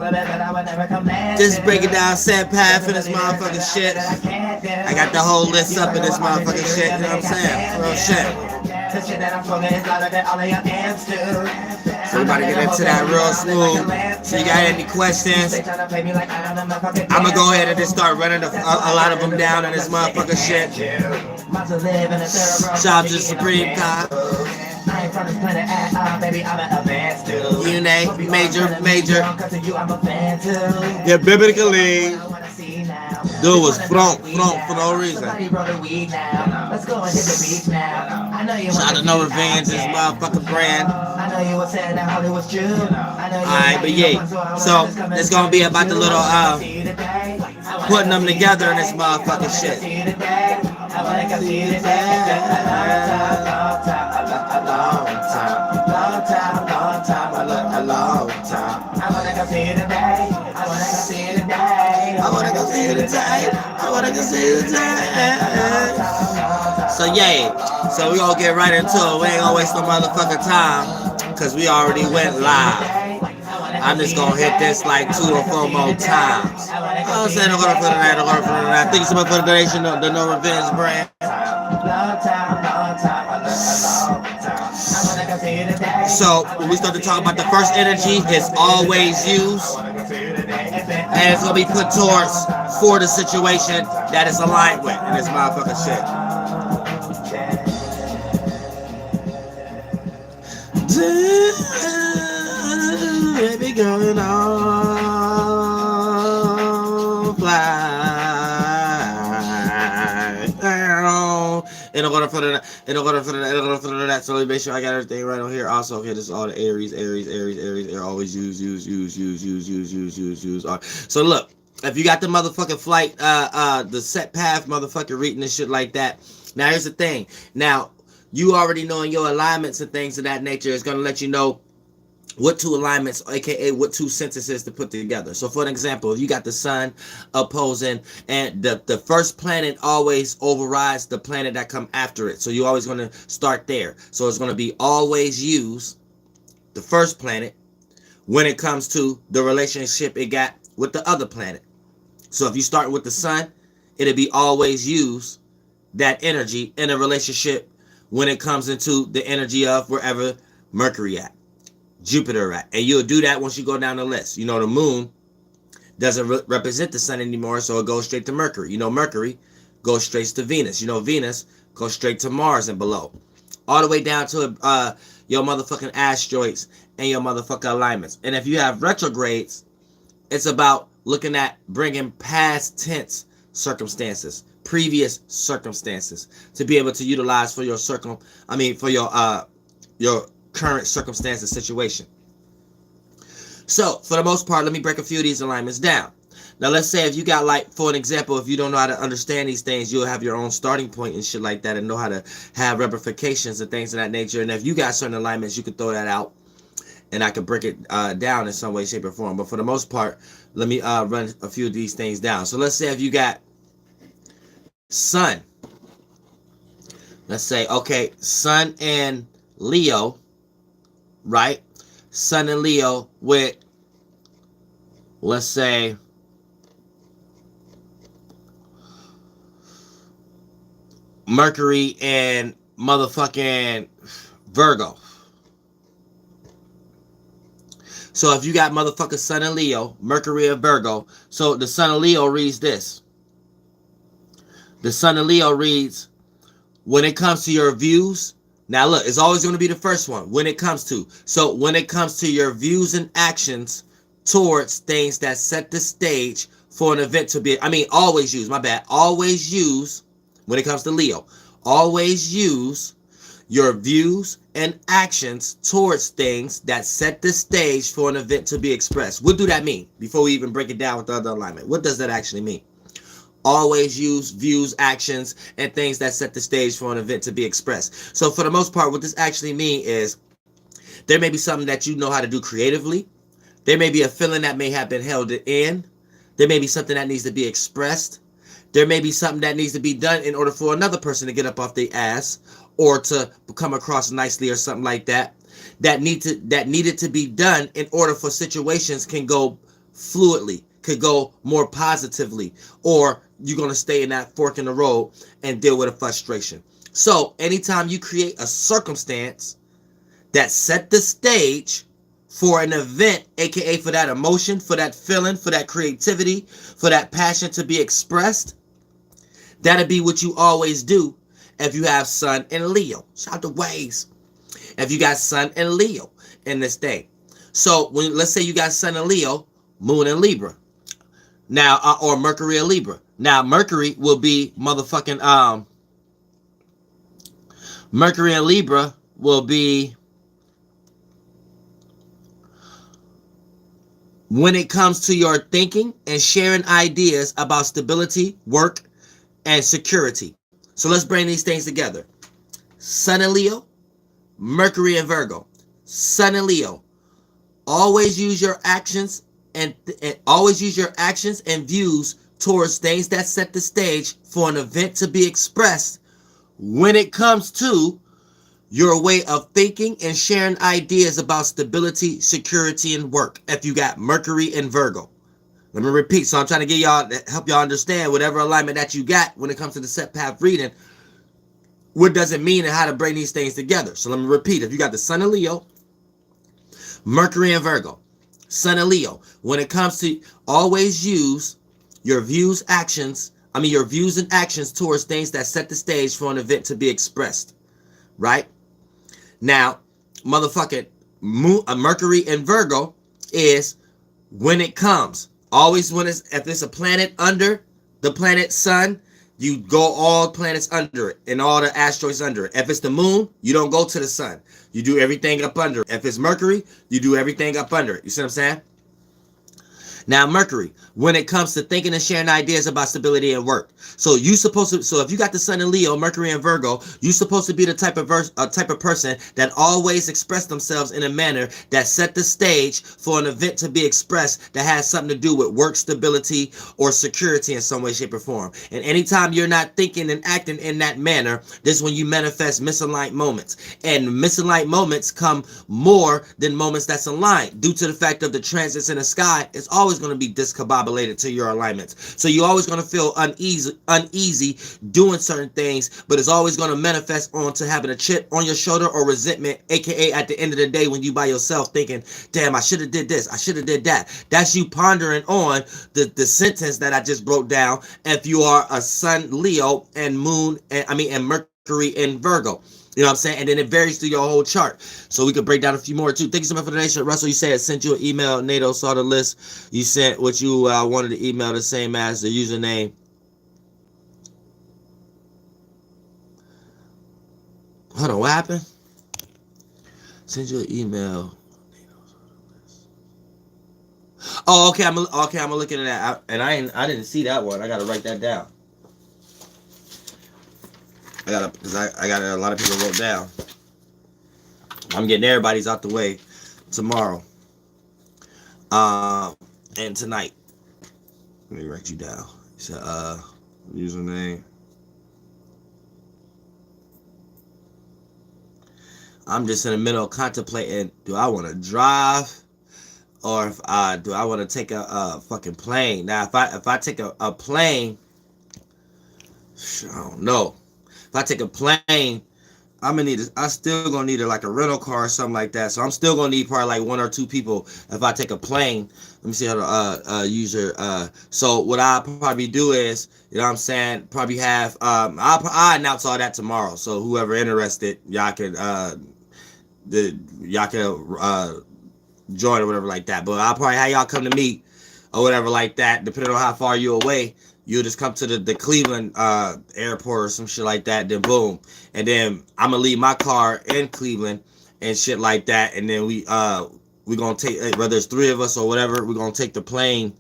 Just break it down, set path in this motherfucking shit. I got the whole list up in this motherfucking shit, you know what I'm saying? Real shit. So we about to get into that real smooth. So you got any questions? I'm gonna go ahead and just start running a lot of them down in this motherfucking shit. Shout out to the Supreme God. Unite, major. Yeah, biblically. Dude was front for no reason. Shout out to No Revenge, this motherfucking brand. Alright, but yeah. So it's gonna be about the little putting them together in this motherfucking shit. So yeah, so we gonna get right into it. We ain't gonna waste no motherfucking time, cause we already went live. I'm just gonna hit this like 2 or 4 more times. I'm saying I'm gonna put it that. Thank you so much for the donation, the No Revenge brand. So when we start to talk about the first energy, it's always used, and it's gonna be put towards for the situation that it's aligned with in this motherfucking shit. Baby going on fly. In order for that. So let me make sure I got everything right on here. Also, okay, this is all the Aries. Always use. So look, if you got the motherfucking flight, the set path, motherfucking reading and shit like that. Now here's the thing. Now you already knowing your alignments and things of that nature is gonna let you know what 2 alignments, aka what 2 sentences to put together. So for an example, if you got the sun opposing, and the first planet always overrides the planet that come after it. So you're always going to start there. So it's going to be always use the first planet when it comes to the relationship it got with the other planet. So if you start with the sun, it'll be always use that energy in a relationship when it comes into the energy of wherever Mercury at, Jupiter at. And you'll do that once you go down the list. You know, the moon doesn't represent the sun anymore, so it goes straight to Mercury. You know, Mercury goes straight to Venus. You know, Venus goes straight to Mars and below. All the way down to your motherfucking asteroids and your motherfucking alignments. And if you have retrogrades, it's about looking at bringing past tense circumstances, previous circumstances, to be able to utilize for your your current circumstance and situation. So for the most part, let me break a few of these alignments down. Now let's say if you got, like, for an example, if you don't know how to understand these things, you'll have your own starting point and shit like that, and know how to have ramifications and things of that nature. And if you got certain alignments, you can throw that out and I could break it down in some way, shape, or form. But for the most part, let me run a few of these things down. So let's say if you got Sun, let's say, okay, Sun and Leo, right? Sun and Leo with, let's say, Mercury and motherfucking Virgo. So if you got motherfucking Sun and Leo, Mercury and Virgo, so the Sun and Leo reads this. The Sun and Leo reads, when it comes to your views. Now look, it's always going to be the first one. When it comes to. So when it comes to your views and actions towards things that set the stage for an event to be, always use, always use, when it comes to Leo, always use your views and actions towards things that set the stage for an event to be expressed. What do that mean? Before we even break it down with the other alignment, what does that actually mean? Always use views, actions, and things that set the stage for an event to be expressed. So for the most part, what this actually means is there may be something that you know how to do creatively. There may be a feeling that may have been held in. There may be something that needs to be expressed. There may be something that needs to be done in order for another person to get up off their ass or to come across nicely or something like that. That needed to be done in order for situations can go fluidly, could go more positively, or you're going to stay in that fork in the road and deal with a frustration. So anytime you create a circumstance that set the stage for an event, aka for that emotion, for that feeling, for that creativity, for that passion to be expressed, that'll be what you always do if you have Sun and Leo. Shout out to Waves. If you got Sun and Leo in this thing. So when, let's say you got Sun and Leo, Moon and Libra. Now, or Mercury and Libra. Now, Mercury will be motherfucking, Mercury and Libra will be when it comes to your thinking and sharing ideas about stability, work, and security. So let's bring these things together. Sun and Leo, Mercury and Virgo. Sun and Leo. Always use your actions and always use your actions and views towards things that set the stage for an event to be expressed when it comes to your way of thinking and sharing ideas about stability, security, and work. If you got Mercury and Virgo. Let me repeat. So I'm trying to get y'all, help y'all understand whatever alignment that you got when it comes to the set path reading. What does it mean and how to bring these things together? So let me repeat. If you got the Sun and Leo, Mercury and Virgo, Sun and Leo, when it comes to always use your views and actions towards things that set the stage for an event to be expressed. Right? Now, motherfucking Mercury and Virgo is when it comes. Always when if it's a planet under the planet Sun, you go all planets under it and all the asteroids under it. If it's the moon, you don't go to the sun. You do everything up under it. If it's Mercury, you do everything up under it. You see what I'm saying? Now, Mercury, when it comes to thinking and sharing ideas about stability and work. So if you got the Sun in Leo, Mercury and Virgo, you're supposed to be the type of person that always express themselves in a manner that set the stage for an event to be expressed that has something to do with work stability or security in some way, shape, or form. And anytime you're not thinking and acting in that manner, this is when you manifest misaligned moments. And misaligned moments come more than moments that's aligned due to the fact of the transits in the sky. It's always going to be discombobulated to your alignments. So you're always going to feel uneasy doing certain things, but it's always going to manifest onto having a chip on your shoulder or resentment, aka at the end of the day when you by yourself thinking, damn, I should have did this, I should have did that. That's you pondering on the sentence that I just broke down if you are a Sun Leo and Mercury in Virgo. You know what I'm saying? And then it varies through your whole chart. So we could break down a few more too. Thank you so much for the donation. Russell, you said sent you an email. NATO saw the list. You sent what you wanted to email, the same as the username. Hold on, what happened? Send you an email. Oh, okay. I'm looking at that. And I didn't see that one. I gotta write that down. Because I got a lot of people wrote down. I'm getting everybody's out the way tomorrow. And tonight. Let me write you down. So, username. I'm just in the middle of contemplating, do I want to drive or if do I want to take a fucking plane? Now, if I take a plane, I don't know. If I take a plane, I still gonna need like a rental car or something like that. So I'm still gonna need probably like 1 or 2 people if I take a plane. Let me see how to use your so what I'll probably do is, you know what I'm saying, probably have I'll announce all that tomorrow. So whoever interested, y'all can join or whatever like that. But I'll probably have y'all come to meet or whatever like that, depending on how far you're away. You'll just come to the Cleveland airport or some shit like that. Then boom, and then I'm gonna leave my car in Cleveland and shit like that. And then we gonna take, whether it's 3 of us or whatever, we're gonna take the plane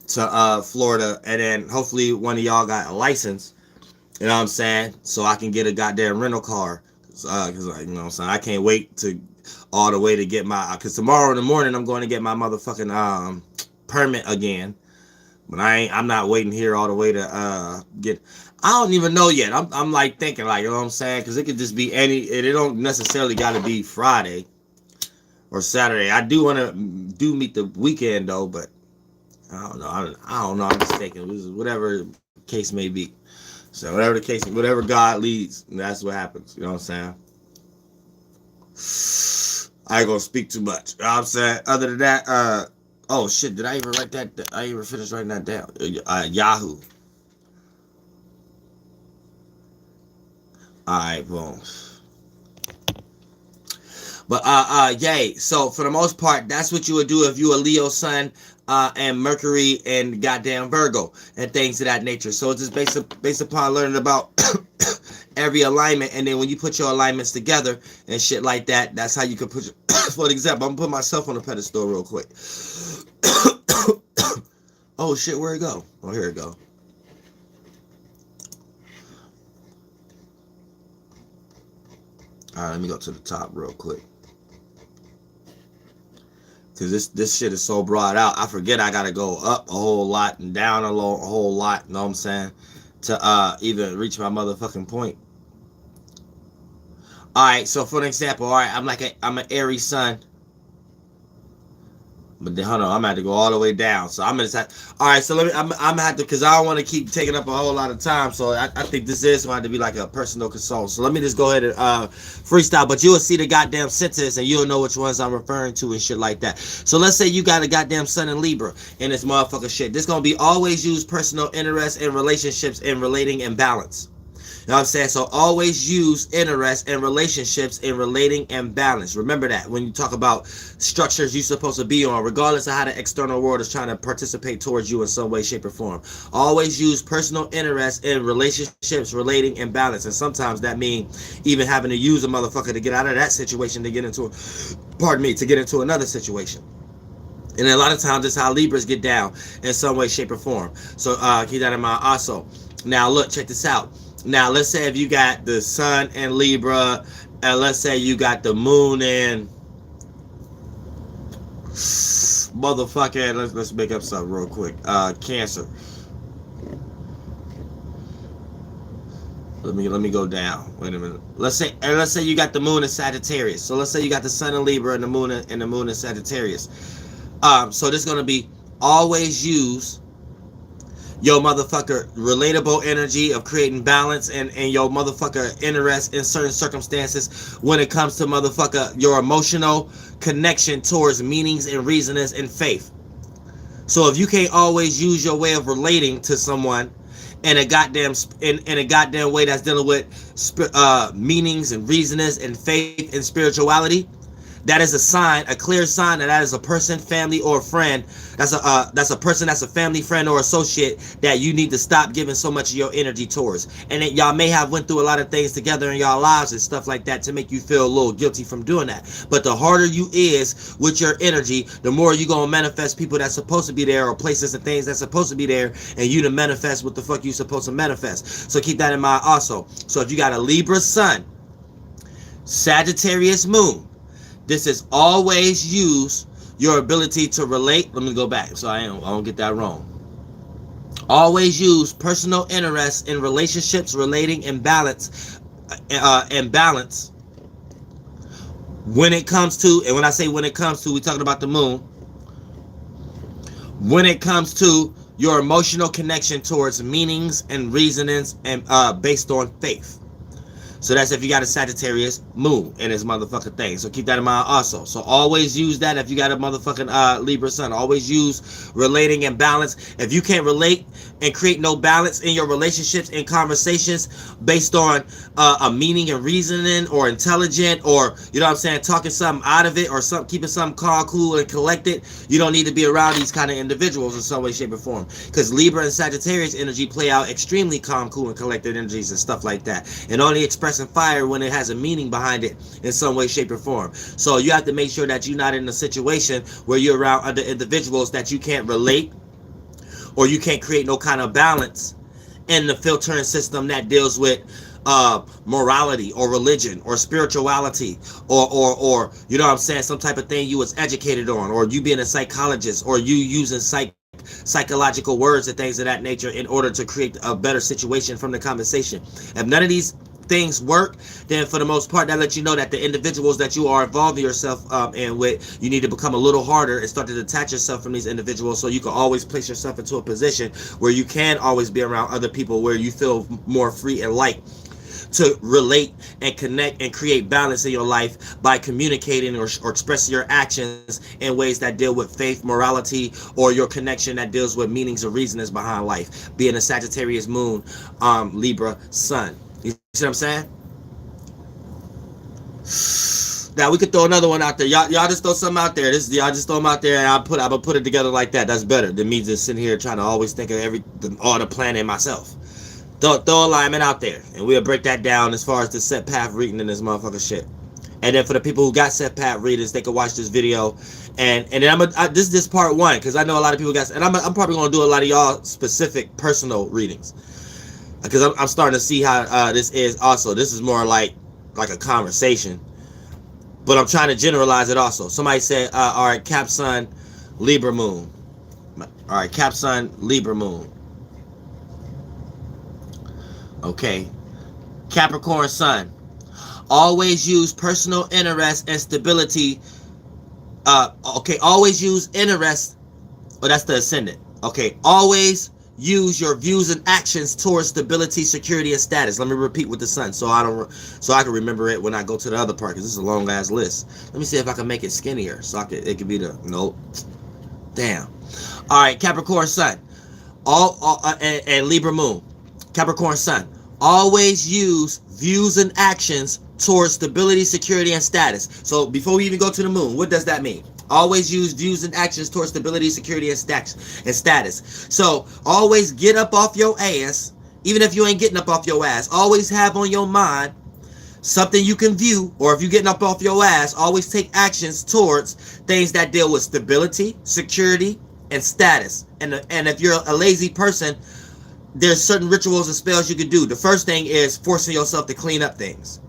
to Florida, and then hopefully one of y'all got a license. You know what I'm saying? So I can get a goddamn rental car. Cause you know what I'm saying, I can't wait to all the way to get my. Cause tomorrow in the morning I'm going to get my motherfucking permit again. But I'm not waiting here all the way to get. I don't even know yet. I'm like thinking, like, you know what I'm saying? Because it could just be it don't necessarily got to be Friday or Saturday. I do want to meet the weekend though, but I don't know. I don't know. I'm mistaken. Whatever case may be. So whatever the case, whatever God leads, that's what happens. You know what I'm saying? I ain't gonna speak too much. You know what I'm saying? Other than that, oh shit, did I even write that? I even finish writing that down. Yahoo. Alright, boom. But yay. So for the most part, that's what you would do if you a Leo sun, and Mercury and goddamn Virgo and things of that nature. So it's just based upon learning about every alignment, and then when you put your alignments together and shit like that, that's how you can put. For example, I'm gonna put myself on a pedestal real quick. Oh shit, where'd it go? Oh, here it go. All right, let me go to the top real quick. Cause this shit is so broad out, I forget I gotta go up a whole lot and down a whole lot. You know what I'm saying? To even reach my motherfucking point. All right, so for an example, all right, I'm an Aries sun. But then, hold on, I'm gonna have to go all the way down. So I'm gonna all right. So I'm gonna have to, because I don't want to keep taking up a whole lot of time. So I think this is going to be like a personal consult. So let me just go ahead and freestyle. But you will see the goddamn sentence, and you'll know which ones I'm referring to and shit like that. So let's say you got a goddamn sun in Libra in this motherfucker shit. This gonna be always use personal interest in relationships and relating and balance. You know what I'm saying? So always use interest and relationships in relating and balance. Remember that when you talk about structures you're supposed to be on, regardless of how the external world is trying to participate towards you in some way, shape, or form. Always use personal interest in relationships, relating, and balance. And sometimes that means even having to use a motherfucker to get out of that situation to get into, to get into another situation. And a lot of times it's how Libras get down in some way, shape, or form. So keep that in mind also. Now look, check this out. Now, let's say if you got the sun in Libra, and let's say you got the moon in motherfucker, let's make up something real quick. Cancer. Let me go down. Wait a minute. Let's say you got the moon in Sagittarius. So let's say you got the sun in Libra and the moon in Sagittarius. So this is gonna be always use your motherfucker relatable energy of creating balance and your motherfucker interest in certain circumstances when it comes to motherfucker your emotional connection towards meanings and reasonings and faith. So if you can't always use your way of relating to someone in a goddamn way that's dealing with meanings and reasonings and faith and spirituality, that is a sign, a clear sign that is a person, family, or friend. That's a person, that's a family, friend, or associate that you need to stop giving so much of your energy towards. And that y'all may have went through a lot of things together in y'all lives and stuff like that to make you feel a little guilty from doing that. But the harder you is with your energy, the more you gonna manifest people that's supposed to be there, or places and things that's supposed to be there, and you to manifest what the fuck you supposed to manifest. So keep that in mind also. So if you got a Libra sun, Sagittarius moon, this is always use your ability to relate. Let me go back so I don't get that wrong. Always use personal interest in relationships, relating, and balance. When it comes to, and when I say when it comes to, we're talking about the moon. When it comes to your emotional connection towards meanings and reasonings and based on faith. So that's if you got a Sagittarius moon in this motherfucking thing. So keep that in mind also. So always use that if you got a motherfucking Libra sun. Always use relating and balance. If you can't relate and create no balance in your relationships and conversations based on a meaning and reasoning or intelligent, or, you know what I'm saying, talking something out of it, or something, keeping something calm, cool, and collected, you don't need to be around these kind of individuals in some way, shape, or form. Because Libra and Sagittarius energy play out extremely calm, cool, and collected energies and stuff like that. And only express and fire when it has a meaning behind it in some way, shape, or form. So you have to make sure that you're not in a situation where you're around other individuals that you can't relate, or you can't create no kind of balance in the filtering system that deals with morality or religion or spirituality, or you know what I'm saying, some type of thing you was educated on, or you being a psychologist, or you using psychological words and things of that nature in order to create a better situation from the conversation. If none of these things work, then for the most part, that lets you know that the individuals that you are involving yourself in with, you need to become a little harder and start to detach yourself from these individuals, so you can always place yourself into a position where you can always be around other people where you feel more free and light to relate and connect and create balance in your life by communicating or expressing your actions in ways that deal with faith, morality, or your connection that deals with meanings or reasonings behind life. Being a Sagittarius moon, Libra sun. You see what I'm saying? Now we could throw another one out there. Y'all just throw something out there. Y'all just throw them out there, and I'm gonna put it together like that. That's better than me just sitting here trying to always think of all the planning myself. Throw alignment out there, and we'll break that down as far as the set path reading in this motherfucker shit. And then for the people who got set path readers, they can watch this video. And then this is part one, because I know a lot of people got, and I'm probably gonna do a lot of y'all specific personal readings, because I'm starting to see how this is also. This is more like a conversation, but I'm trying to generalize it also. Somebody said, all right, Cap Sun, Libra Moon. All right, Cap Sun, Libra Moon. Okay, Capricorn Sun. Always use personal interest and stability. Okay, always use interest. Oh, that's the ascendant. Okay, always use your views and actions towards stability, security, and status. Let me repeat with the Sun, so I can remember it when I go to the other part, because this is a long ass list. Let me see if I can make it skinnier, so it could be the nope. Damn. All right, Capricorn Sun. And Libra Moon. Capricorn Sun. Always use views and actions towards stability, security, and status. So before we even go to the moon, what does that mean? Always use views and actions towards stability, security, and status. So always get up off your ass, even if you ain't getting up off your ass. Always have on your mind something you can view, or if you're getting up off your ass, always take actions towards things that deal with stability, security, and status. And if you're a lazy person, there's certain rituals and spells you can do. The first thing is forcing yourself to clean up things.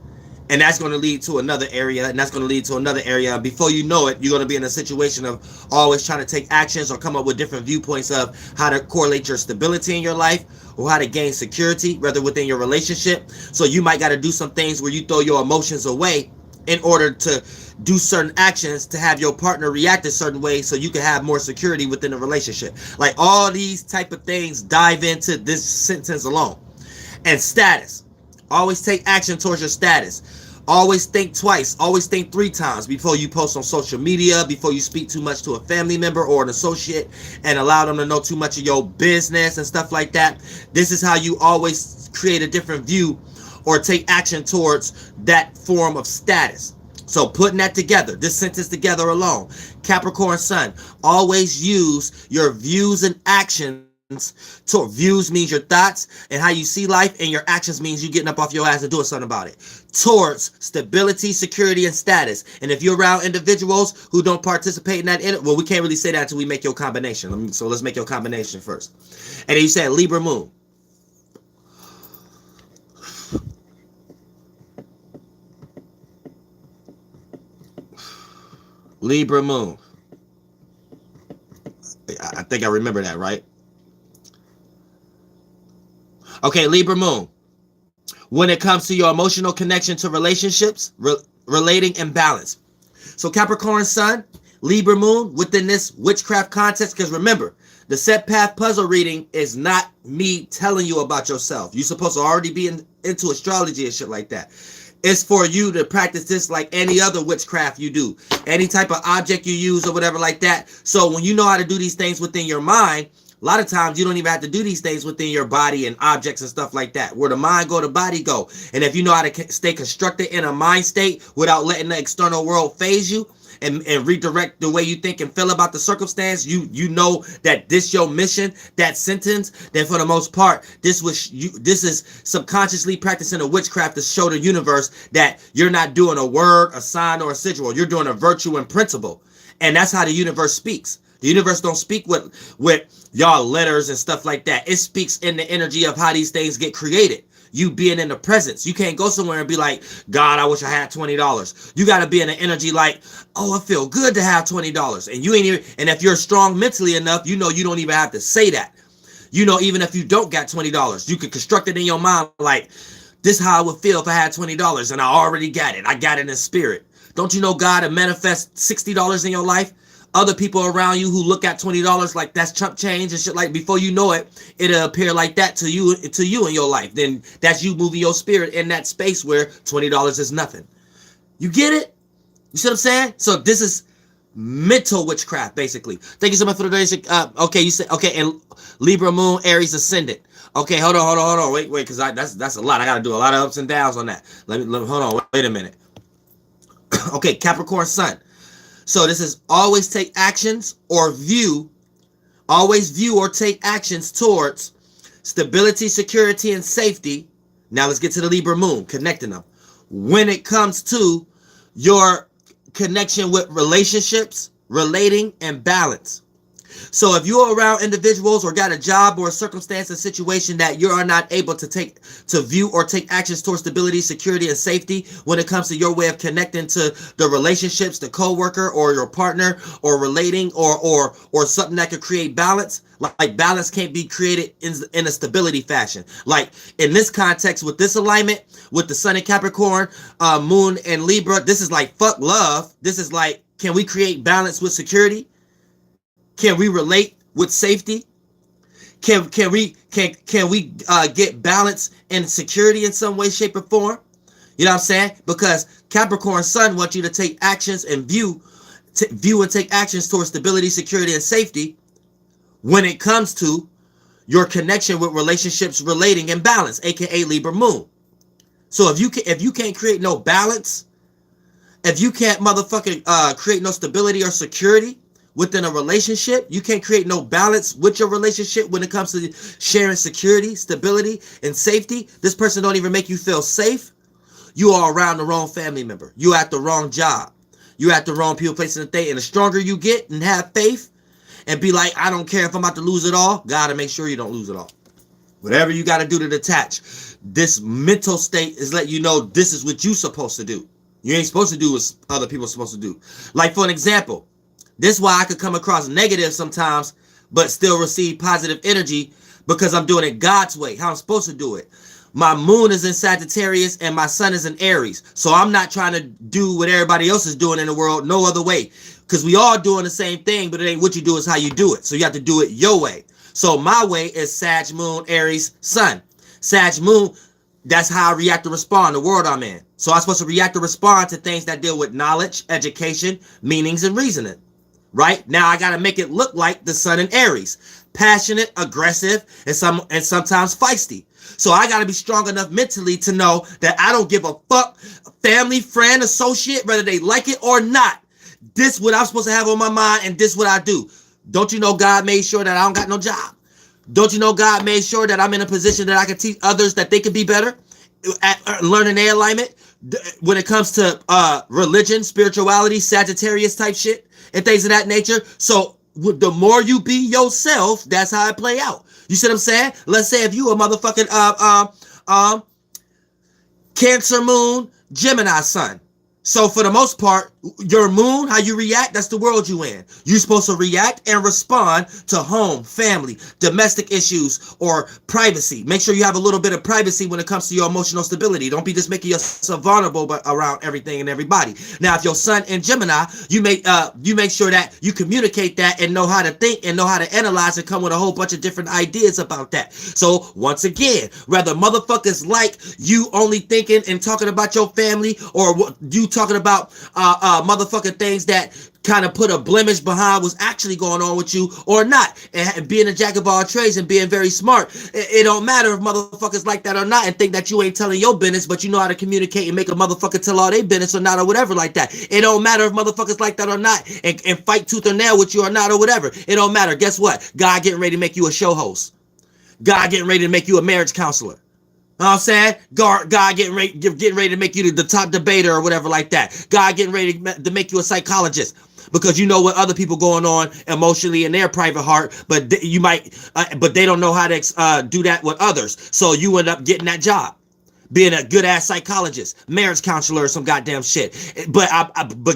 And that's going to lead to another area, and that's going to lead to another area. And before you know it, you're going to be in a situation of always trying to take actions or come up with different viewpoints of how to correlate your stability in your life or how to gain security, whether within your relationship. So you might got to do some things where you throw your emotions away in order to do certain actions to have your partner react a certain way so you can have more security within the relationship. Like all these type of things dive into this sentence alone. And status. Always take action towards your status. Always think twice. Always think 3 times before you post on social media, before you speak too much to a family member or an associate and allow them to know too much of your business and stuff like that. This is how you always create a different view or take action towards that form of status. So putting that together, this sentence together alone, Capricorn Sun, always use your views and actions. So views means your thoughts and how you see life, and your actions means you getting up off your ass and doing something about it. Towards stability, security, and status. And if you're around individuals who don't participate in that, well, we can't really say that until we make your combination. So let's make your combination first. And then you said Libra Moon. Libra Moon. I think I remember that, right? Okay, Libra Moon. When it comes to your emotional connection to relationships, relating and balance. So Capricorn Sun, Libra Moon, within this witchcraft context, because remember, the set path puzzle reading is not me telling you about yourself. You're supposed to already be into astrology and shit like that. It's for you to practice this like any other witchcraft you do. Any type of object you use or whatever like that. So when you know how to do these things within your mind, a lot of times you don't even have to do these things within your body and objects and stuff like that. Where the mind go, the body go. And if you know how to stay constructed in a mind state without letting the external world phase you and redirect the way you think and feel about the circumstance, you know that this your mission, that sentence, then for the most part, this is subconsciously practicing a witchcraft to show the universe that you're not doing a word, a sign, or a sigil. You're doing a virtue and principle. And that's how the universe speaks. The universe don't speak with y'all letters and stuff like that. It speaks in the energy of how these things get created. You being in the presence. You can't go somewhere and be like, God, I wish I had $20. You got to be in the energy like, oh, I feel good to have $20. And you ain't even, and if you're strong mentally enough, you know you don't even have to say that. You know, even if you don't got $20, you can construct it in your mind like, This is how I would feel if I had $20 and I already got it. I got it in spirit. Don't you know God will manifest $60 in your life? Other people around you who look at $20 like that's chump change and shit, like before you know it, it'll appear like that to you in your life. Then that's you moving your spirit in that space where $20 is nothing. You get it? You see what I'm saying? So this is mental witchcraft, basically. Thank you so much for the donation. Okay, you said okay, and Libra moon, Aries ascendant. Okay, hold on. Wait, because that's a lot. I gotta do a lot of ups and downs on that. Let me hold on. Wait a minute. Okay, Capricorn sun. So this is always take actions or view. Always view or take actions towards stability, security, and safety. Now let's get to the Libra moon, connecting them. When it comes to your connection with relationships, relating, and balance. So if you're around individuals or got a job or a circumstance or situation that you are not able to view or take actions towards stability, security, and safety when it comes to your way of connecting to the relationships, the coworker or your partner, or relating or something that could create balance, like balance can't be created in a stability fashion. Like in this context with this alignment with the sun in Capricorn, moon and Libra, this is like fuck love. This is like, can we create balance with security? Can we relate with safety? Can we get balance and security in some way, shape, or form? You know what I'm saying? Because Capricorn sun wants you to take actions and view and take actions towards stability, security, and safety when it comes to your connection with relationships, relating, and balance, aka Libra moon. So if you can't create no balance, if you can't motherfucking create no stability or security within a relationship, you can't create no balance with your relationship when it comes to sharing security, stability, and safety. This person don't even make you feel safe. You are around the wrong family member. You at the wrong job. You at the wrong people, place, and thing. And the stronger you get and have faith and be like, I don't care if I'm about to lose it all. Gotta make sure you don't lose it all. Whatever you got to do to detach. This mental state is letting you know this is what you're supposed to do. You ain't supposed to do what other people are supposed to do. Like for an example, this is why I could come across negative sometimes, but still receive positive energy because I'm doing it God's way, how I'm supposed to do it. My moon is in Sagittarius and my sun is in Aries. So I'm not trying to do what everybody else is doing in the world no other way. Because we all doing the same thing, but it ain't what you do, it's how you do it. So you have to do it your way. So my way is Sag moon, Aries, sun. Sag moon, that's how I react to respond, the world I'm in. So I'm supposed to react to respond to things that deal with knowledge, education, meanings, and reasoning. Right? Now I got to make it look like the sun in Aries. Passionate, aggressive, and sometimes feisty. So I got to be strong enough mentally to know that I don't give a fuck, family, friend, associate, whether they like it or not. This what I'm supposed to have on my mind, and this what I do. Don't you know God made sure that I don't got no job? Don't you know God made sure that I'm in a position that I can teach others that they can be better at learning their alignment when it comes to religion, spirituality, Sagittarius type shit, and things of that nature. So the more you be yourself, that's how it play out. You see what I'm saying? Let's say if you a motherfucking Cancer moon, Gemini sun. So for the most part, your moon, how you react, that's the world you in. You're supposed to react and respond to home, family, domestic issues, or privacy. Make sure you have a little bit of privacy when it comes to your emotional stability. Don't be just making yourself vulnerable around everything and everybody. Now, if your sun in Gemini, you make sure that you communicate that and know how to think and know how to analyze and come with a whole bunch of different ideas about that. So once again, whether motherfuckers like you only thinking and talking about your family, or you talking about motherfucking things that kind of put a blemish behind what's actually going on with you or not, and being a jack of all trades and being very smart, it don't matter if motherfuckers like that or not and think that you ain't telling your business, but you know how to communicate and make a motherfucker tell all their business or not, or whatever like that. It don't matter if motherfuckers like that or not and fight tooth or nail with you or not, or whatever. It don't matter. Guess what? God getting ready to make you a show host. God getting ready to make you a marriage counselor. You know what I'm saying? God getting ready to make you the top debater or whatever like that. God getting ready to make you a psychologist, because you know what other people going on emotionally in their private heart, but but they don't know how to do that with others. So you end up getting that job being a good ass psychologist, marriage counselor, or some goddamn shit. But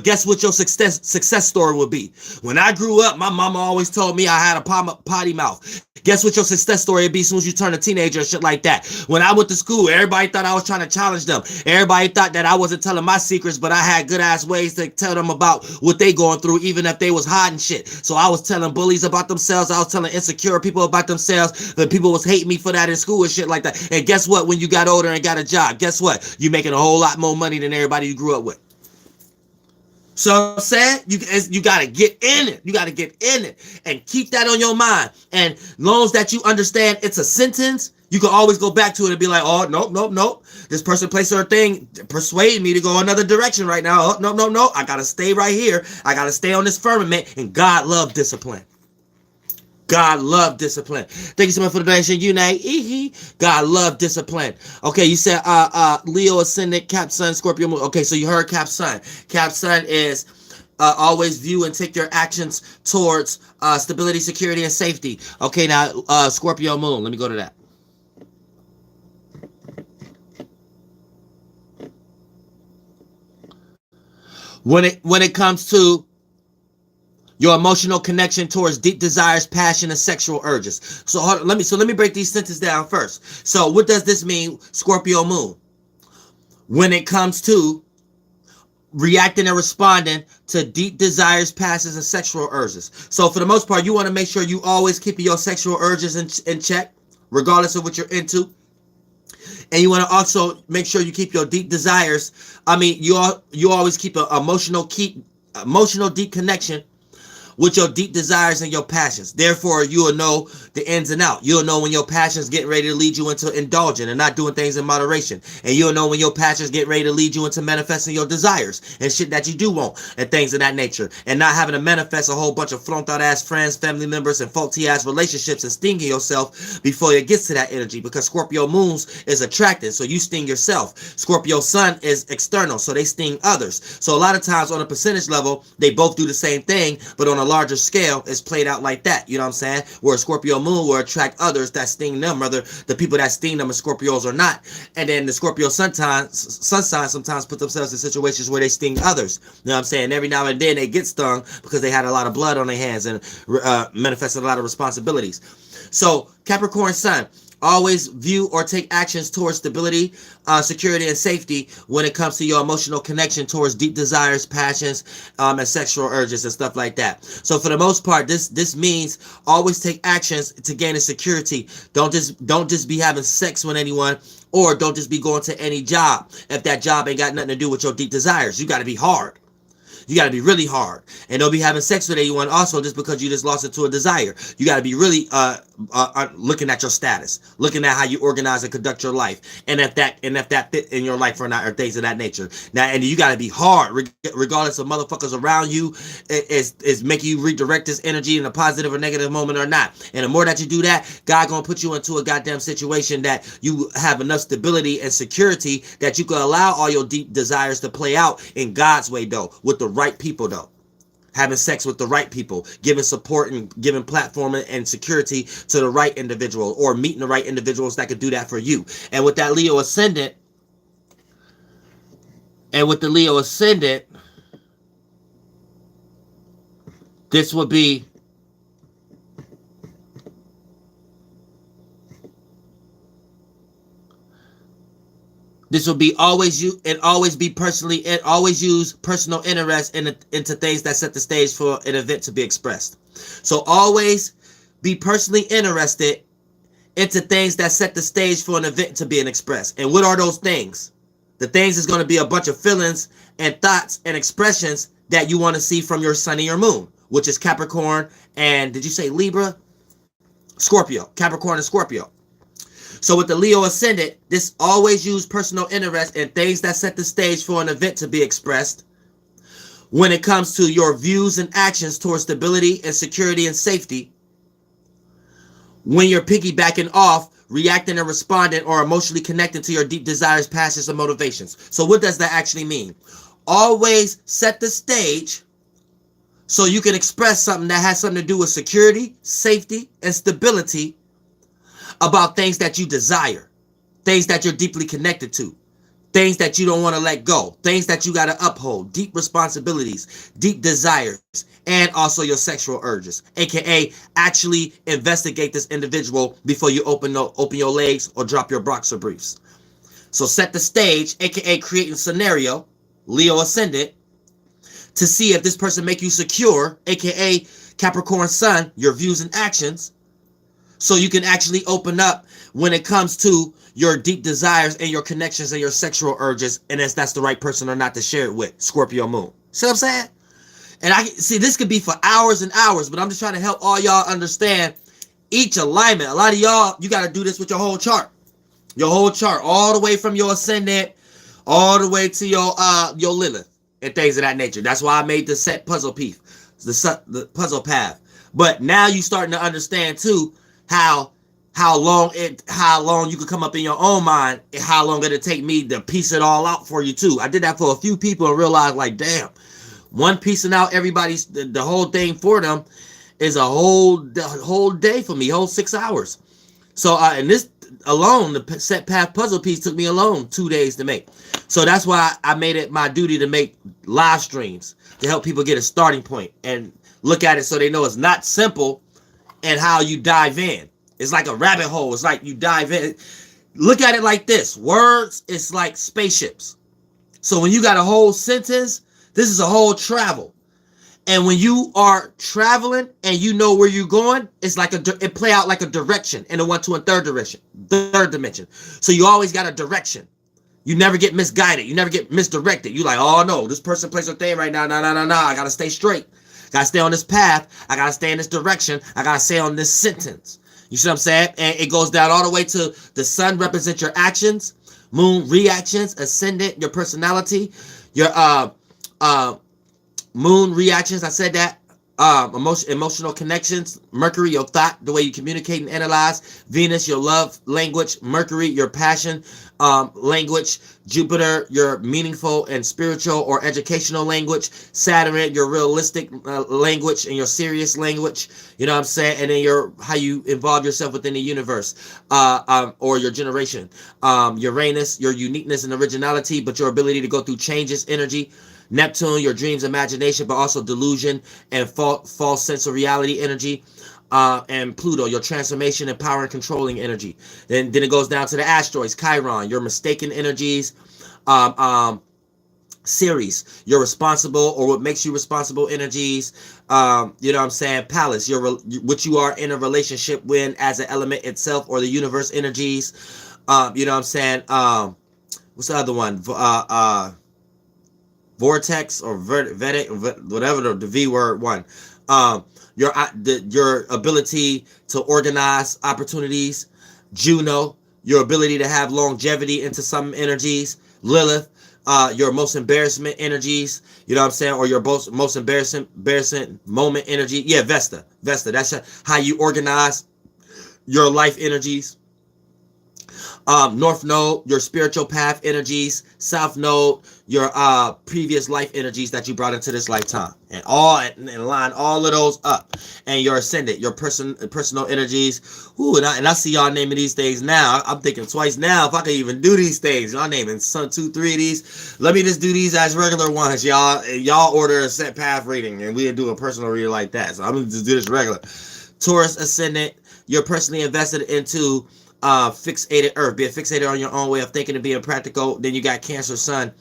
guess what your success story will be? When I grew up, my mama always told me I had a potty mouth. Guess what your success story would be as soon as you turn a teenager and shit like that? When I went to school, everybody thought I was trying to challenge them. Everybody thought that I wasn't telling my secrets, but I had good ass ways to tell them about what they going through, even if they was hiding shit. So I was telling bullies about themselves. I was telling insecure people about themselves. But people was hating me for that in school and shit like that. And guess what? When you got older and got a job, guess what? You making a whole lot more money than everybody you grew up with. So I'm saying you got to get in it. You got to get in it and keep that on your mind. And long as that you understand it's a sentence, you can always go back to it and be like, oh, nope. This person, place, or thing persuaded me to go another direction right now. Oh, no. I got to stay right here. I got to stay on this firmament. And God love discipline. God love discipline. Thank you so much for the donation, Unite. God love discipline. Okay, you said Leo ascendant, Cap Sun, Scorpio moon. Okay, so you heard Cap Sun. Cap Sun is always view and take your actions towards stability, security, and safety. Okay, now Scorpio moon. Let me go to that. When it comes to your emotional connection towards deep desires, passion, and sexual urges. So let me break these sentences down first. So what does this mean, Scorpio moon? When it comes to reacting and responding to deep desires, passions, and sexual urges. So for the most part, you want to make sure you always keep your sexual urges in check, regardless of what you're into. And you want to also make sure you keep your deep desires. I mean, you always keep an emotional deep connection with your deep desires and your passions. Therefore, you will know the ins and outs. You'll know when your passions get ready to lead you into indulging and not doing things in moderation. And you'll know when your passions get ready to lead you into manifesting your desires and shit that you do want and things of that nature. And not having to manifest a whole bunch of flunked out ass friends, family members, and faulty ass relationships and stinging yourself before it gets to that energy. Because Scorpio moons is attractive, so you sting yourself. Scorpio sun is external, so they sting others. So a lot of times on a percentage level, they both do the same thing, but on a larger scale, it's played out like that. You know what I'm saying? Where Scorpio moon will attract others that sting them, whether the people that sting them are Scorpios or not. And then the Scorpio sun sign sometimes put themselves in situations where they sting others. You know what I'm saying? Every now and then they get stung because they had a lot of blood on their hands and manifested a lot of responsibilities. So Capricorn sun, always view or take actions towards stability, security, and safety when it comes to your emotional connection towards deep desires, passions, and sexual urges and stuff like that. So for the most part, this means always take actions to gain a security. Don't just be having sex with anyone, or don't just be going to any job if that job ain't got nothing to do with your deep desires. You got to be hard. You got to be really hard. And don't be having sex with anyone also just because you just lost it to a desire. You got to be really looking at your status, looking at how you organize and conduct your life, and if that fit in your life or not, or things of that nature. Now, and you got to be hard regardless of motherfuckers around you is making you redirect this energy in a positive or negative moment or not. And the more that you do that, God gonna put you into a goddamn situation that you have enough stability and security that you can allow all your deep desires to play out in God's way, though, with the right people, though. Having sex with the right people, giving support and giving platform and security to the right individual, or meeting the right individuals that could do that for you. And with that Leo ascendant, this would be always you and always be personally and always use personal interest into things that set the stage for an event to be expressed. So always be personally interested into things that set the stage for an event to be expressed. And what are those things? The things is going to be a bunch of feelings and thoughts and expressions that you want to see from your sun and your moon, which is Capricorn and, did you say Libra? Scorpio. Capricorn and Scorpio. So with the Leo ascendant, this always use personal interest in things that set the stage for an event to be expressed when it comes to your views and actions towards stability and security and safety, when you're piggybacking off, reacting and responding, or emotionally connecting to your deep desires, passions, and motivations. So what does that actually mean? Always set the stage so you can express something that has something to do with security, safety, and stability about things that you desire, things that you're deeply connected to, things that you don't want to let go, things that you got to uphold, deep responsibilities, deep desires, and also your sexual urges, aka actually investigate this individual before you open your legs or drop your boxer briefs. So set the stage, aka creating scenario, Leo ascendant, to see if this person make you secure, aka Capricorn sun, your views and actions, so you can actually open up when it comes to your deep desires and your connections and your sexual urges, and if that's the right person or not to share it with. Scorpio moon. See what I'm saying? And I see this could be for hours and hours, but I'm just trying to help all y'all understand each alignment. A lot of y'all, you got to do this with your whole chart. Your whole chart, all the way from your ascendant, all the way to your Lilith and things of that nature. That's why I made the set puzzle piece, the puzzle path. But now you starting to understand too how long you could come up in your own mind, and how long it'll take me to piece it all out for you too. I did that for a few people and realized, like, damn, one piecing out everybody's the whole thing for them is a whole day for me, whole 6 hours. So and this alone, the set path puzzle piece took me alone 2 days to make. So that's why I made it my duty to make live streams to help people get a starting point and look at it so they know it's not simple and how you dive in. It's like a rabbit hole. It's like you dive in. Look at it like this. Words, it's like spaceships. So when you got a whole sentence, this is a whole travel. And when you are traveling and you know where you're going, it's like it play out like a direction in a 1, 2, and third dimension. So you always got a direction. You never get misguided. You never get misdirected. You like, oh no, this person plays their thing right now. No. I gotta stay straight. Gotta stay on this path. I gotta stay in this direction. I gotta stay on this sentence. You see what I'm saying? And it goes down all the way to the sun represents your actions, moon reactions, ascendant, your personality, your moon reactions. I said that. Emotional connections, Mercury, your thought, the way you communicate and analyze, Venus, your love language, Mercury, your passion language, Jupiter, your meaningful and spiritual or educational language, Saturn, your realistic language and your serious language, you know what I'm saying, and then how you involve yourself within the universe, or your generation, Uranus, your uniqueness and originality, but your ability to go through changes, energy, Neptune, your dreams, imagination, but also delusion and false sense of reality energy. And Pluto, your transformation and power and controlling energy. Then it goes down to the asteroids, Chiron, your mistaken energies, Ceres, your responsible or what makes you responsible energies. You know what I'm saying? Pallas, what you are in a relationship with as an element itself or the universe energies. You know what I'm saying? What's the other one? Vortex or Vedic, whatever the V word one. Your ability to organize opportunities. Juno, your ability to have longevity into some energies. Lilith, your most embarrassment energies. You know what I'm saying? Or your most embarrassing moment energy. Yeah, Vesta. That's how you organize your life energies. North node, your spiritual path energies. South node, your previous life energies that you brought into this lifetime, and line all of those up. And your ascendant, your personal energies. Ooh, and I see y'all naming these things now. I'm thinking twice now if I can even do these things. Y'all naming some 2, 3 of these. Let me just do these as regular ones, y'all. Y'all order a set path reading, and we'll do a personal reading like that. So I'm gonna just do this regular. Taurus ascendant, you're personally invested into fixated earth, being fixated on your own way of thinking and being practical. Then you got Cancer sun,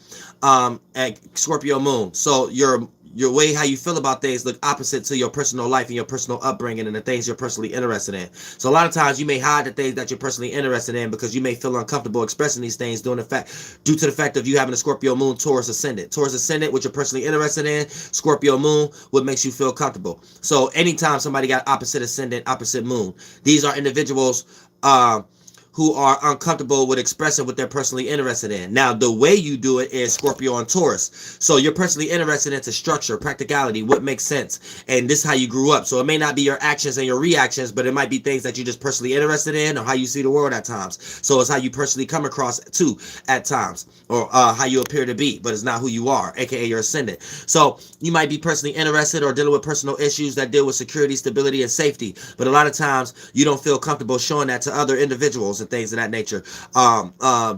and Scorpio moon. So your way how you feel about things look opposite to your personal life and your personal upbringing and the things you're personally interested in. So a lot of times you may hide the things that you're personally interested in because you may feel uncomfortable expressing these things due to the fact of you having a Scorpio moon, Taurus ascendant. Taurus ascendant, what you're personally interested in. Scorpio moon, what makes you feel comfortable. So anytime somebody got opposite ascendant, opposite moon, these are individuals who are uncomfortable with expressing what they're personally interested in. Now, the way you do it is Scorpio and Taurus. So you're personally interested into structure, practicality, what makes sense, and this is how you grew up. So it may not be your actions and your reactions, but it might be things that you're just personally interested in or how you see the world at times. So it's how you personally come across too at times, or how you appear to be, but it's not who you are, aka your ascendant. So you might be personally interested or dealing with personal issues that deal with security, stability, and safety, but a lot of times you don't feel comfortable showing that to other individuals and things of that nature,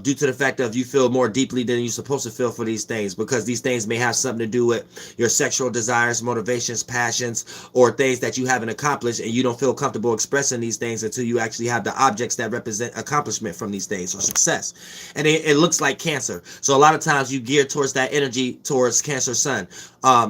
due to the fact of you feel more deeply than you're supposed to feel for these things, because these things may have something to do with your sexual desires, motivations, passions, or things that you haven't accomplished, and you don't feel comfortable expressing these things until you actually have the objects that represent accomplishment from these things or success. And it looks like Cancer. So a lot of times you gear towards that energy towards Cancer Sun.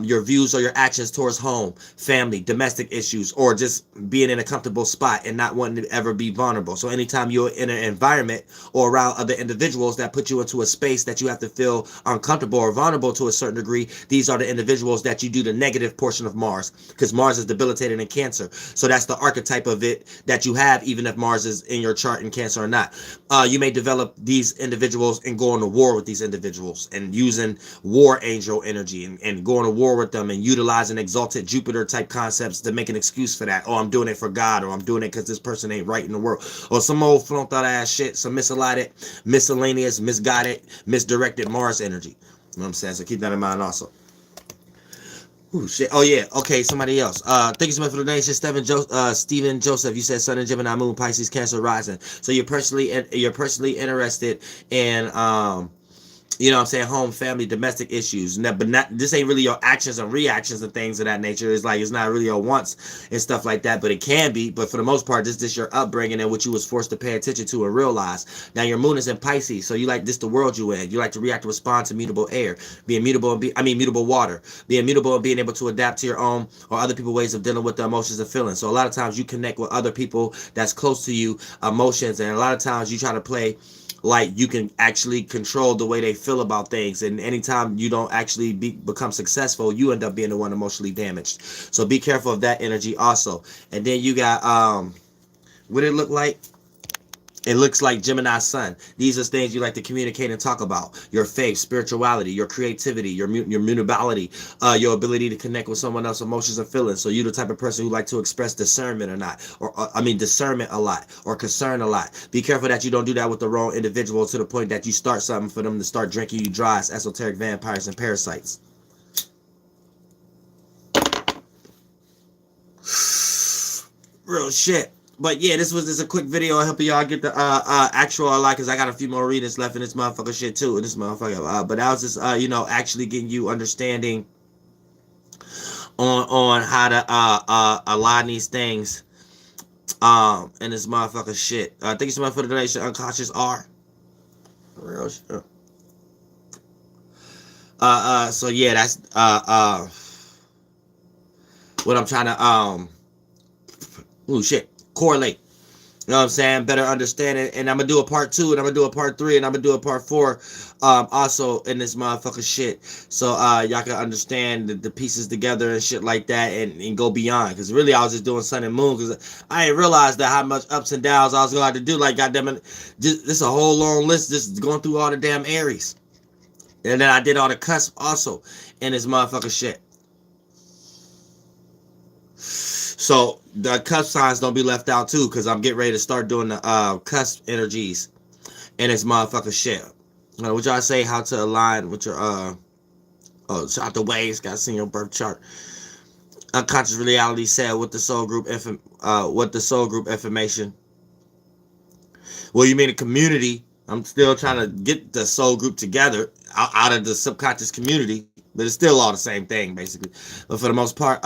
Your views or your actions towards home, family, domestic issues, or just being in a comfortable spot and not wanting to ever be vulnerable. So anytime you're in an environment or around other individuals that put you into a space that you have to feel uncomfortable or vulnerable to a certain degree, these are the individuals that you do the negative portion of Mars, because Mars is debilitated in Cancer. So that's the archetype of it that you have, even if Mars is in your chart in Cancer or not. You may develop these individuals and go into war with these individuals and using war angel energy and going to war with them and utilizing exalted Jupiter type concepts to make an excuse for that. Oh, I'm doing it for God, or I'm doing it because this person ain't right in the world, or some old flunked out ass shit, some misaligned, miscellaneous, misguided, misdirected Mars energy. You know what I'm saying? So keep that in mind also. Ooh, shit. Oh, yeah. Okay, somebody else. Thank you so much for the donation. Steven Joseph, you said Sun and Gemini, Moon, Pisces, Cancer, Rising. So you're personally interested in you know what I'm saying, home, family, domestic issues. But not, this ain't really your actions and reactions and things of that nature. It's like, it's not really your wants and stuff like that, but it can be. But for the most part, this your upbringing and what you was forced to pay attention to and realize. Now your moon is in Pisces, so you like this the world you in. You like to react and respond to mutable air, being mutable and mutable water, being mutable and being able to adapt to your own or other people's ways of dealing with the emotions and feelings. So a lot of times you connect with other people that's close to you, emotions, and a lot of times you try to play like you can actually control the way they feel about things, and anytime you don't actually become successful, you end up being the one emotionally damaged. So be careful of that energy also. And then you got what it look like. It looks like Gemini Sun. These are things you like to communicate and talk about. Your faith, spirituality, your creativity, your mutability, your ability to connect with someone else's emotions and feelings. So you're the type of person who like to express discernment or not, or discernment a lot, or concern a lot. Be careful that you don't do that with the wrong individual to the point that you start something for them to start drinking you dry as esoteric vampires and parasites. Real shit. But yeah, this was just a quick video. I hope y'all get the actual because I got a few more readings left in this motherfucker shit too. In this motherfucker, but that was just actually getting you understanding on how to align these things in this motherfucker shit. Thank you so much for the donation. Unconscious R. Real shit. So yeah, that's what I'm trying to ooh shit. Correlate. You know what I'm saying? Better understand it. And I'm gonna do a part 2, and I'm gonna do a part 3, and I'm gonna do a part 4 also in this motherfucker shit. So y'all can understand the pieces together and shit like that, and go beyond. Because really I was just doing sun and moon because I didn't realize that how much ups and downs I was gonna have to do. Like goddamn it, this is a whole long list just going through all the damn Aries. And then I did all the cusp also in this motherfucker shit. So the cusp signs don't be left out too, because I'm getting ready to start doing the cusp energies and this motherfucker shit. What y'all say? How to align with your out the ways? Gotta see your birth chart. Unconscious reality said what the soul group information. Well, you mean a community? I'm still trying to get the soul group together out of the subconscious community, but it's still all the same thing basically. But for the most part,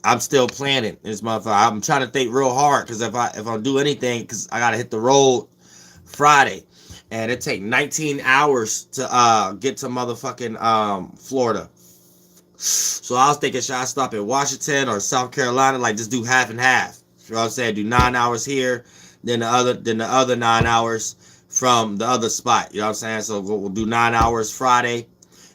I'm still planning this motherfucker. I'm trying to think real hard because if I do anything, because I gotta hit the road Friday, and it take 19 hours to get to motherfucking Florida. So I was thinking, should I stop in Washington or South Carolina? Like just do half and half. You know what I'm saying? Do 9 hours here, then the other 9 hours from the other spot. You know what I'm saying? So we'll do 9 hours Friday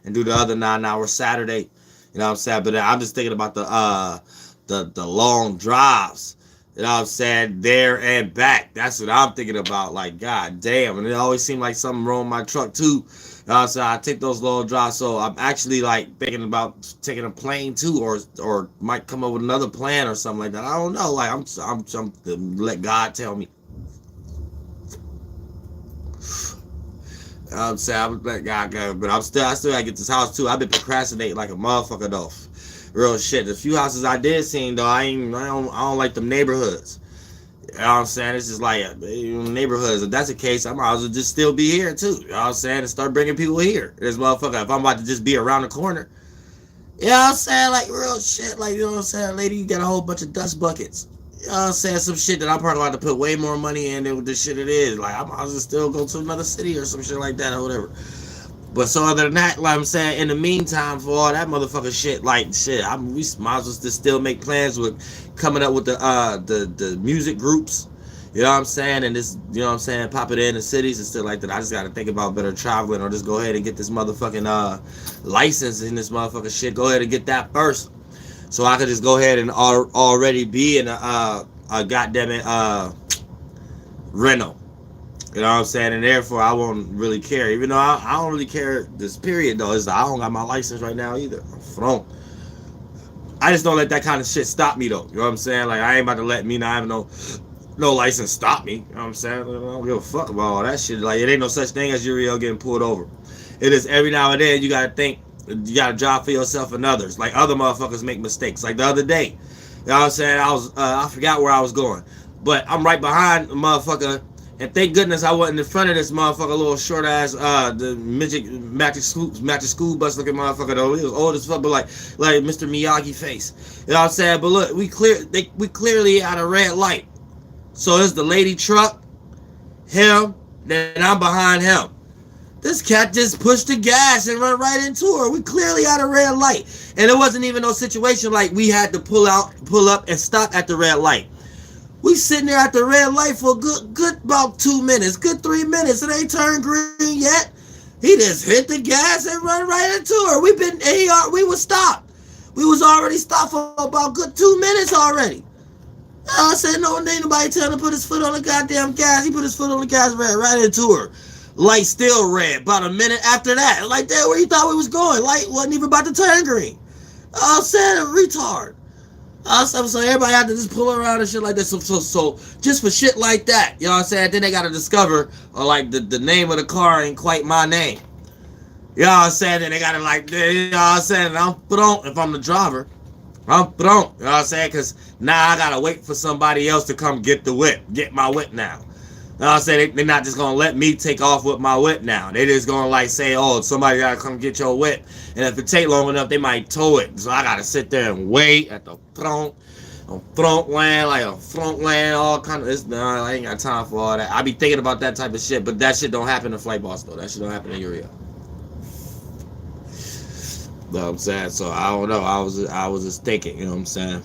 and do the other 9 hours Saturday. You know what I'm saying? But I'm just thinking about the long drives. You know what I'm saying? There and back. That's what I'm thinking about. Like, god damn. And it always seemed like something wrong with my truck too. You know what I'm saying? I take those long drives. So I'm actually like thinking about taking a plane too, or might come up with another plan or something like that. I don't know. Like I'm let God tell me. I'm saying I'm let God go, but I still gotta get this house too. I've been procrastinating like a motherfucker though. Real shit. The few houses I did see though, I don't like them neighborhoods. You know what I'm saying? It's just like neighborhoods. If that's the case, I might as well just still be here too. You know what I'm saying? And start bringing people here. This motherfucker, if I'm about to just be around the corner. You know what I'm saying? Like real shit. Like, you know what I'm saying? Lady, you got a whole bunch of dust buckets. You know what I'm saying? Some shit that I'm probably about to put way more money in than what this shit it is. Like, I might as well still go to another city or some shit like that or whatever. But so other than that, like I'm saying, in the meantime, for all that motherfucking shit, like shit, we might as well just still make plans with coming up with the music groups. You know what I'm saying? And this, you know what I'm saying, pop it in the cities and stuff like that. I just gotta think about better traveling or just go ahead and get this motherfucking license in this motherfucking shit. Go ahead and get that first. So I could just go ahead and already be in a goddamn rental. You know what I'm saying? And therefore, I won't really care. Even though I don't really care this period, though. Is I don't got my license right now either. I just don't let that kind of shit stop me, though. You know what I'm saying? Like, I ain't about to let me not have no license stop me. You know what I'm saying? I don't give a fuck about all that shit. Like, it ain't no such thing as Uriel getting pulled over. It is every now and then you got to think. You got to drive for yourself and others. Like, other motherfuckers make mistakes. Like, the other day. You know what I'm saying? I forgot where I was going. But I'm right behind the motherfucker. And thank goodness I wasn't in front of this motherfucker, little short ass, the midget magic school bus looking motherfucker though. He was old as fuck, but like Mr. Miyagi face. You know what I'm saying? But look, we clearly at a red light. So it's the lady truck, him, then I'm behind him. This cat just pushed the gas and run right into her. We clearly at a red light, and it wasn't even no situation like we had to pull up, and stop at the red light. We sitting there at the red light for a good about 2 minutes, good 3 minutes. It ain't turned green yet. He just hit the gas and run right into her. We was stopped. We was already stopped for about good 2 minutes already. I said, no, ain't nobody telling him to put his foot on the goddamn gas. He put his foot on the gas, ran right into her. Light still red. About a minute after that, like that, where you thought we was going. Light wasn't even about to turn green. I said, a retard. So everybody had to just pull around and shit like that. So just for shit like that, you know what I'm saying? Then they got to discover, like, the name of the car ain't quite my name. You know what I'm saying? Then they got to, like, you know what I'm saying? If I'm the driver, you know what I'm saying? Because now I got to wait for somebody else to come get my whip now. You know what I'm saying? They're not just going to let me take off with my whip now. They just going to, like, say, oh, somebody got to come get your whip. And if it take long enough, they might tow it. So I got to sit there and wait at the front land, all kind of, I ain't got time for all that. I be thinking about that type of shit, but that shit don't happen in Flight Boss, though. That shit don't happen in Uriel. You know what I'm saying? So I don't know. I was just thinking, you know what I'm saying?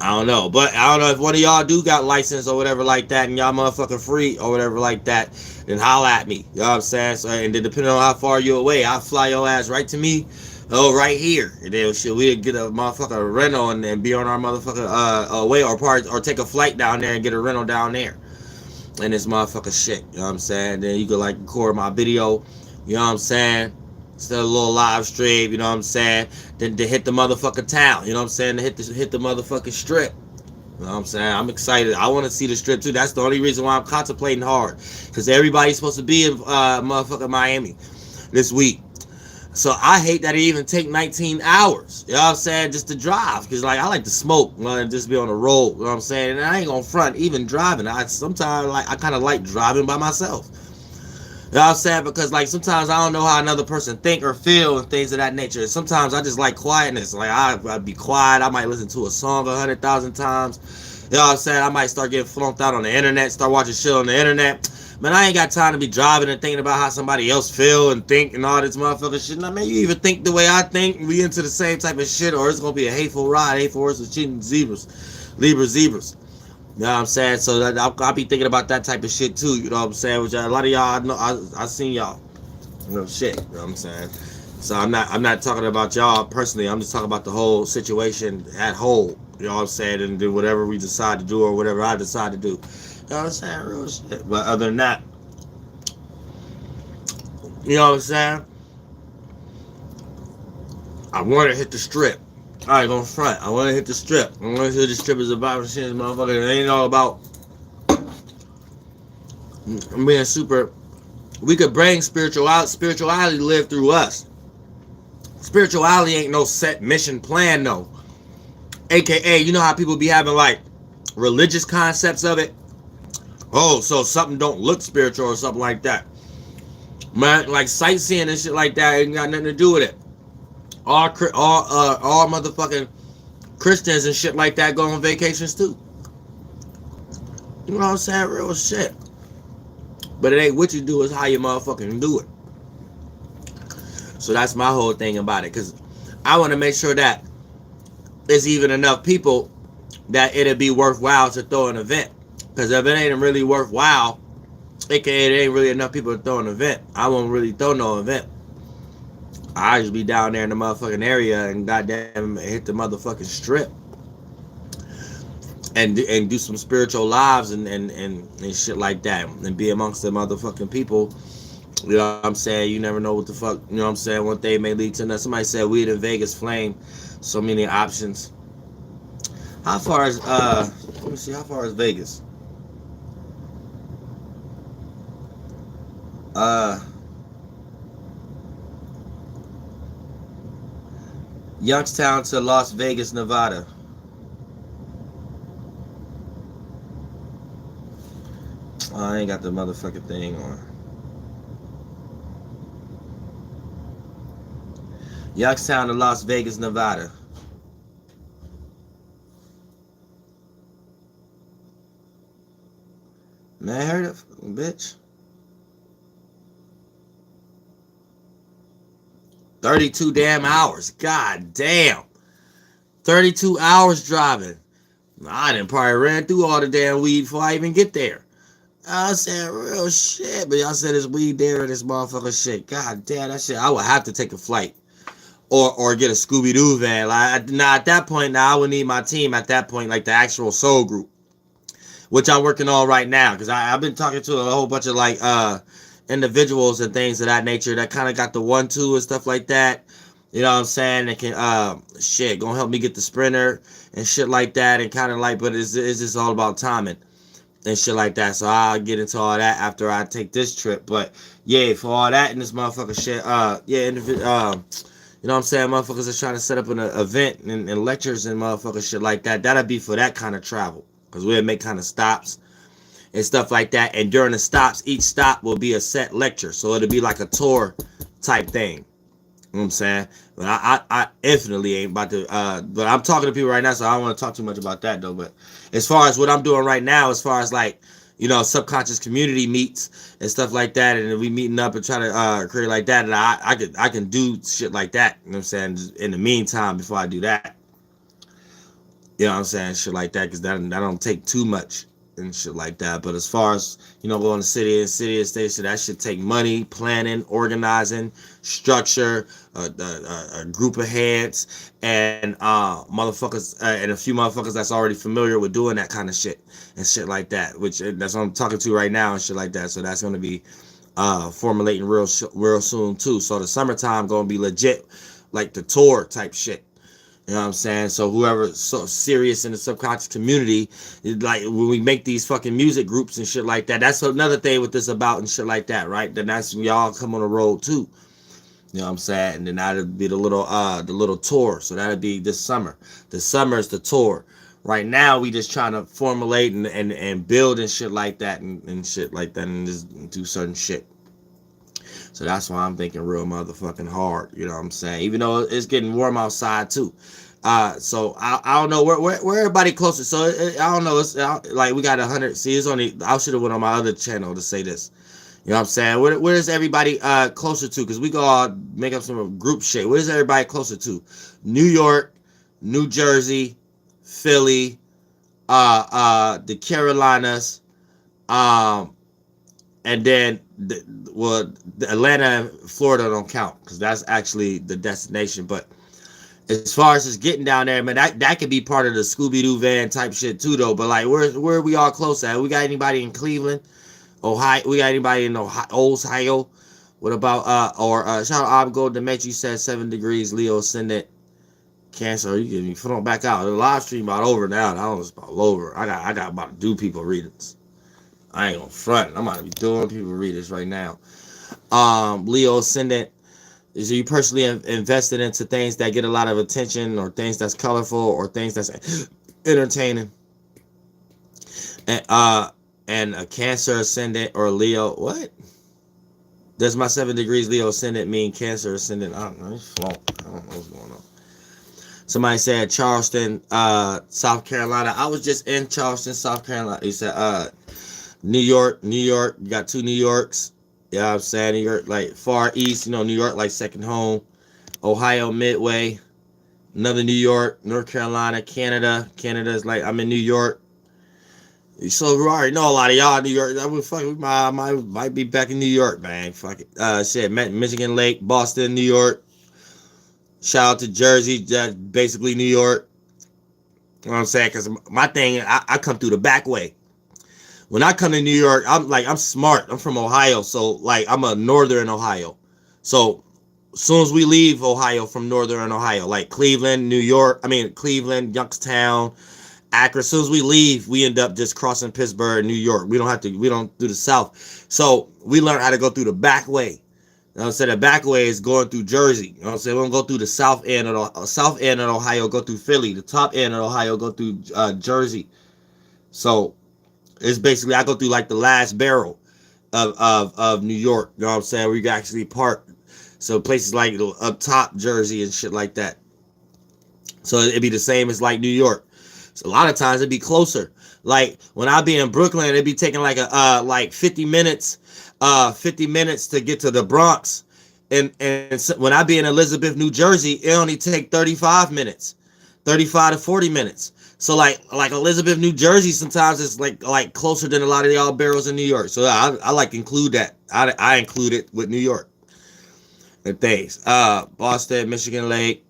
I don't know. But I don't know if one of y'all do got license or whatever like that and y'all motherfucking free or whatever like that, then holla at me. You know what I'm saying? So, and then depending on how far you away, I'll fly your ass right to me. Oh, right here. And then we'll get a motherfucker rental and then be on our motherfucker away or take a flight down there and get a rental down there. And this motherfucker shit. You know what I'm saying? Then you could like record my video. You know what I'm saying? Instead of a little live stream, you know what I'm saying? Then to hit the motherfucking town, you know what I'm saying? To hit the motherfucking strip. You know what I'm saying? I'm excited. I want to see the strip too. That's the only reason why I'm contemplating hard. Because everybody's supposed to be in motherfucking Miami this week. So I hate that it even take 19 hours. You know what I'm saying? Just to drive. Because like I like to smoke and just be on the road. You know what I'm saying? And I ain't gonna front even driving. Sometimes I kind of like driving by myself. You know what I'm saying? Because, like, sometimes I don't know how another person think or feel and things of that nature. And sometimes I just like quietness. Like, I'd be quiet. I might listen to a song 100,000 times. You know what I'm saying? I might start getting flunked out on the internet, start watching shit on the internet. Man, I ain't got time to be driving and thinking about how somebody else feel and think and all this motherfucking shit. Now, man, you even think the way I think, we into the same type of shit, or it's going to be a hateful ride, hateful words with cheating zebras. Libra zebras. You know what I'm saying? So I'll be thinking about that type of shit too. You know what I'm saying? Which a lot of y'all, I know, I seen y'all. You know, shit. You know what I'm saying? So I'm not talking about y'all personally. I'm just talking about the whole situation at whole. You know what I'm saying? And do whatever we decide to do or whatever I decide to do. You know what I'm saying? Real shit. But other than that, you know what I'm saying? I want to hit the strip. I ain't gonna front. I want to hit the strip. I want to see what the strip is about. Shit, motherfucker. It ain't all about being super. We could bring spirituality live through us. Spirituality ain't no set mission plan, though. AKA, you know how people be having like religious concepts of it. Oh, so something don't look spiritual or something like that. Man, like sightseeing and shit like that ain't got nothing to do with it. All motherfucking Christians and shit like that go on vacations too. You know what I'm saying? Real shit. But it ain't what you do, it's how you motherfucking do it. So that's my whole thing about it. Because I want to make sure that there's even enough people that it'd be worthwhile to throw an event. Because if it ain't really worthwhile, it ain't really enough people to throw an event. I won't really throw no event. I just be down there in the motherfucking area and goddamn hit the motherfucking strip. And do some spiritual lives and shit like that. And be amongst the motherfucking people. You know what I'm saying? You never know what the fuck, you know what I'm saying? One day may lead to another. Somebody said weed in Vegas flame. So many options. How far is, let me see, how far is Vegas? Youngstown to Las Vegas, Nevada. Oh, I ain't got the motherfucking thing on. Youngstown to Las Vegas, Nevada. Man, I heard it, bitch. 32 damn hours. God damn. 32 hours driving. I done probably ran through all the damn weed before I even get there. I said real shit, but y'all said there's weed there in this motherfucker shit. God damn, that shit. I would have to take a flight. Or get a Scooby-Doo van. Like, now at that point, now I would need my team at that point, like the actual soul group. Which I'm working on right now. Because I've been talking to a whole bunch of like individuals and things of that nature that kind of got the 1-2 and stuff like that. You know what I'm saying? That can gonna help me get the sprinter and shit like that, and kind of like, but it's just all about timing and shit like that. So I'll get into all that after I take this trip. But yeah, for all that and this motherfucker shit, you know what I'm saying? Motherfuckers are trying to set up an event and lectures and motherfucker shit like that. That'll be for that kind of travel, because we'll make kind of stops and stuff like that. And during the stops, each stop will be a set lecture. So it'll be like a tour type thing. You know what I'm saying? But I infinitely ain't about to, but I'm talking to people right now, so I don't want to talk too much about that though. But as far as what I'm doing right now, as far as like, you know, subconscious community meets and stuff like that, and we meeting up and trying to create like that, and I can do shit like that, you know what I'm saying, in the meantime before I do that. You know what I'm saying? Shit like that, because that don't take too much and shit like that. But as far as, you know, going to city and state, so that should take money, planning, organizing, structure, a group of heads, and motherfuckers, and a few motherfuckers that's already familiar with doing that kind of shit and shit like that, which that's what I'm talking to right now and shit like that. So that's going to be formulating real soon too. So the summertime going to be legit, like the tour type shit. You know what I'm saying? So whoever's so serious in the subconscious community, like when we make these fucking music groups and shit like that, that's another thing with this about and shit like that, right? Then that's when y'all come on the road too. You know what I'm saying? And then that'll be the little tour. So that'll be this summer. This summer is the tour. Right now we just trying to formulate and build and shit like that and shit like that, and just do certain shit. So that's why I'm thinking real motherfucking hard. You know what I'm saying? Even though it's getting warm outside too. So I don't know where everybody closer. So I don't know. It's like we got 100. See, it's only, I should have went on my other channel to say this. You know what I'm saying? Where is everybody closer to? Because we go all make up some group shit. Where is everybody closer to? New York, New Jersey, Philly, the Carolinas, and then the Atlanta and Florida don't count because that's actually the destination. But as far as just getting down there, man, that could be part of the Scooby-Doo van type shit too, though. But like, where are we all close at? We got anybody in Cleveland, Ohio? We got anybody in Ohio? What about shout out Gold Demetri said 7 degrees, Leo ascendant, Cancer. You can put on back out. The live stream about over now. That was about over. I got about to do people readings. I ain't gonna front. I'm about to be doing people readings right now. Leo ascendant. Is you personally invested into things that get a lot of attention, or things that's colorful, or things that's entertaining? And a Cancer ascendant or Leo. What? Does my 7 degrees Leo ascendant mean Cancer ascendant? I don't know. It's flunk. I don't know what's going on. Somebody said Charleston, South Carolina. I was just in Charleston, South Carolina. He said New York. You got 2 New Yorks. You know what I'm saying? New York, like far east, New York, like second home. Ohio, Midway. Another New York, North Carolina, Canada. Canada's like, I'm in New York. So we already know a lot of y'all in New York. I would fuck, might be back in New York, man. Fuck it. Shit, Michigan Lake, Boston, New York. Shout out to Jersey, basically New York. You know what I'm saying? Because my thing, I come through the back way. When I come to New York, I'm smart. I'm from Ohio, so like I'm a northern Ohio. So as soon as we leave Ohio from northern Ohio, like Cleveland, Cleveland, Youngstown, Akron, as soon as we leave, we end up just crossing Pittsburgh, New York. We don't do the south. So we learn how to go through the back way. You know what I'm saying? The back way is going through Jersey. You know what I'm saying? We don't go through the south end of Ohio, go through Philly. The top end of Ohio, go through Jersey. So it's basically, I go through like the last barrel of New York. You know what I'm saying? Where you can actually park. So places like up top Jersey and shit like that. So it'd be the same as like New York. So a lot of times it'd be closer. Like when I be in Brooklyn, it'd be taking like like 50 minutes to get to the Bronx. And when I be in Elizabeth, New Jersey, it only take 35 minutes, 35 to 40 minutes. So like Elizabeth, New Jersey, sometimes it's like closer than a lot of y'all barrels in New York. So I like include that. I include it with New York and things. Boston, Michigan Lake,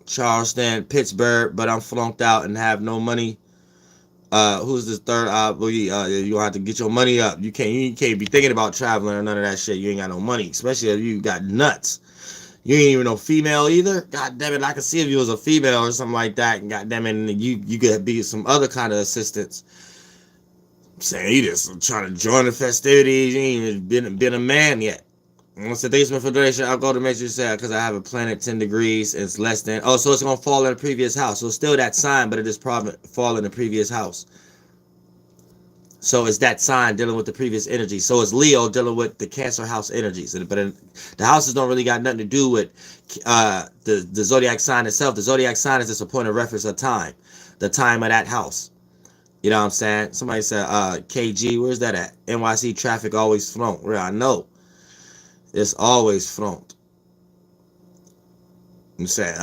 Charleston, Pittsburgh, but I'm flunked out and have no money. Who's this third? You gonna have to get your money up. You can't be thinking about traveling or none of that shit. You ain't got no money, especially if you got nuts. You ain't even no female either. God damn it, I can see if you was a female or something like that. And god damn it, you could be some other kind of assistance. I'm saying you just trying to join the festivities. You ain't even been a man yet. What's the Daysman Federation? I'll go to make sure you say because I have a planet 10 degrees. It's less than. Oh, so it's gonna fall in the previous house. So it's still that sign, but it just probably fall in the previous house. So it's that sign dealing with the previous energy. So it's Leo dealing with the Cancer house energies. But the houses don't really got nothing to do with the zodiac sign itself. The zodiac sign is just a point of reference of time, the time of that house. You know what I'm saying? Somebody said, KG, where's that at? NYC traffic always flown. Well, I know. It's always front. I'm saying,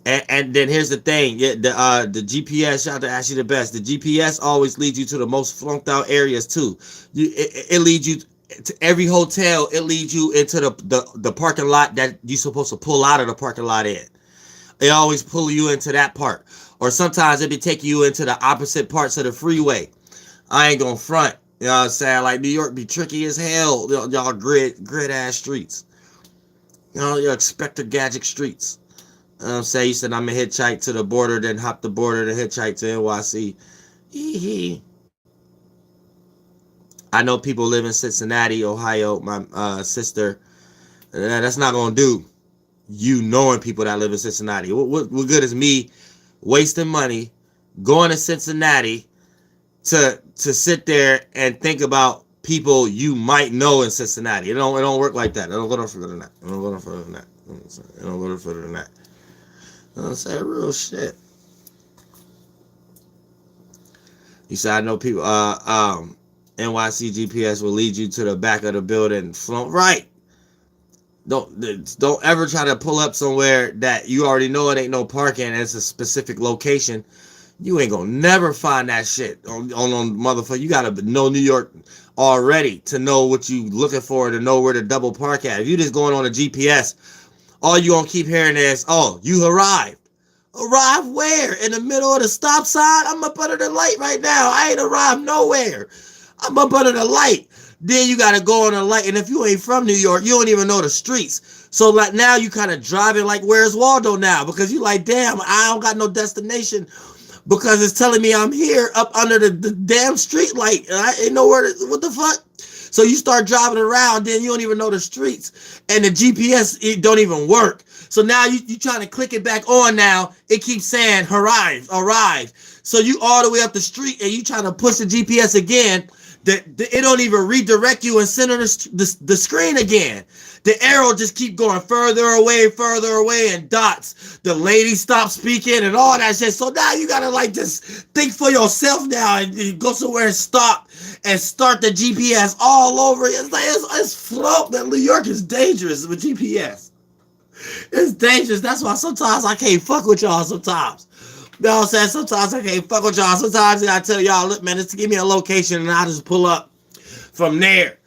and then here's the thing. Yeah, the GPS, shout out to Ashley the Best. The GPS always leads you to the most flunked out areas too. It leads you to every hotel. It leads you into the parking lot that you're supposed to pull out of the parking lot in. They always pull you into that part. Or sometimes it be taking you into the opposite parts of the freeway. I ain't gonna front. You know what I'm saying? Like New York be tricky as hell. Y'all grid ass streets. Your Inspector Gadget streets. You know what I'm saying? You said I'm a hitchhike to the border, then hop the border to hitchhike to NYC. Hee. I know people live in Cincinnati, Ohio. My sister. That's not gonna do. You knowing people that live in Cincinnati. What good is me wasting money going to Cincinnati to sit there and think about people you might know in Cincinnati? It don't work like that. It don't go no further than that. It don't go no further than that. It don't go no further than that. I'm saying real shit. You said I know people. NYC GPS will lead you to the back of the building. Right. Don't ever try to pull up somewhere that you already know it ain't no parking and it's a specific location. You ain't gonna never find that shit on motherfucker. You gotta know New York already to know what you looking for, to know where to double park at. If you just going on a GPS, all you gonna keep hearing is, oh, you arrived. Arrived where? In the middle of the stop sign? I'm up under the light right now. I ain't arrived nowhere. I'm up under the light. Then you gotta go on the light, and if you ain't from New York, you don't even know the streets. So like now you kind of driving like Where's Waldo now, because you like, damn, I don't got no destination because it's telling me I'm here up under the damn street light and I ain't nowhere to, what the fuck? So you start driving around, then you don't even know the streets, and the GPS, it don't even work. So now you trying to click it back on now. It keeps saying arrive. So you all the way up the street, and you trying to push the GPS again. It don't even redirect you and center the screen again. The arrow just keep going further away, and dots. The lady stops speaking and all that shit. So now you gotta like just think for yourself now and go somewhere and stop and start the GPS all over. It's like it's float. That New York is dangerous with GPS. It's dangerous. That's why sometimes I can't fuck with y'all sometimes. You know what I'm saying? Sometimes I can't fuck with y'all. Sometimes I tell y'all, look, man, just give me a location and I'll just pull up from there.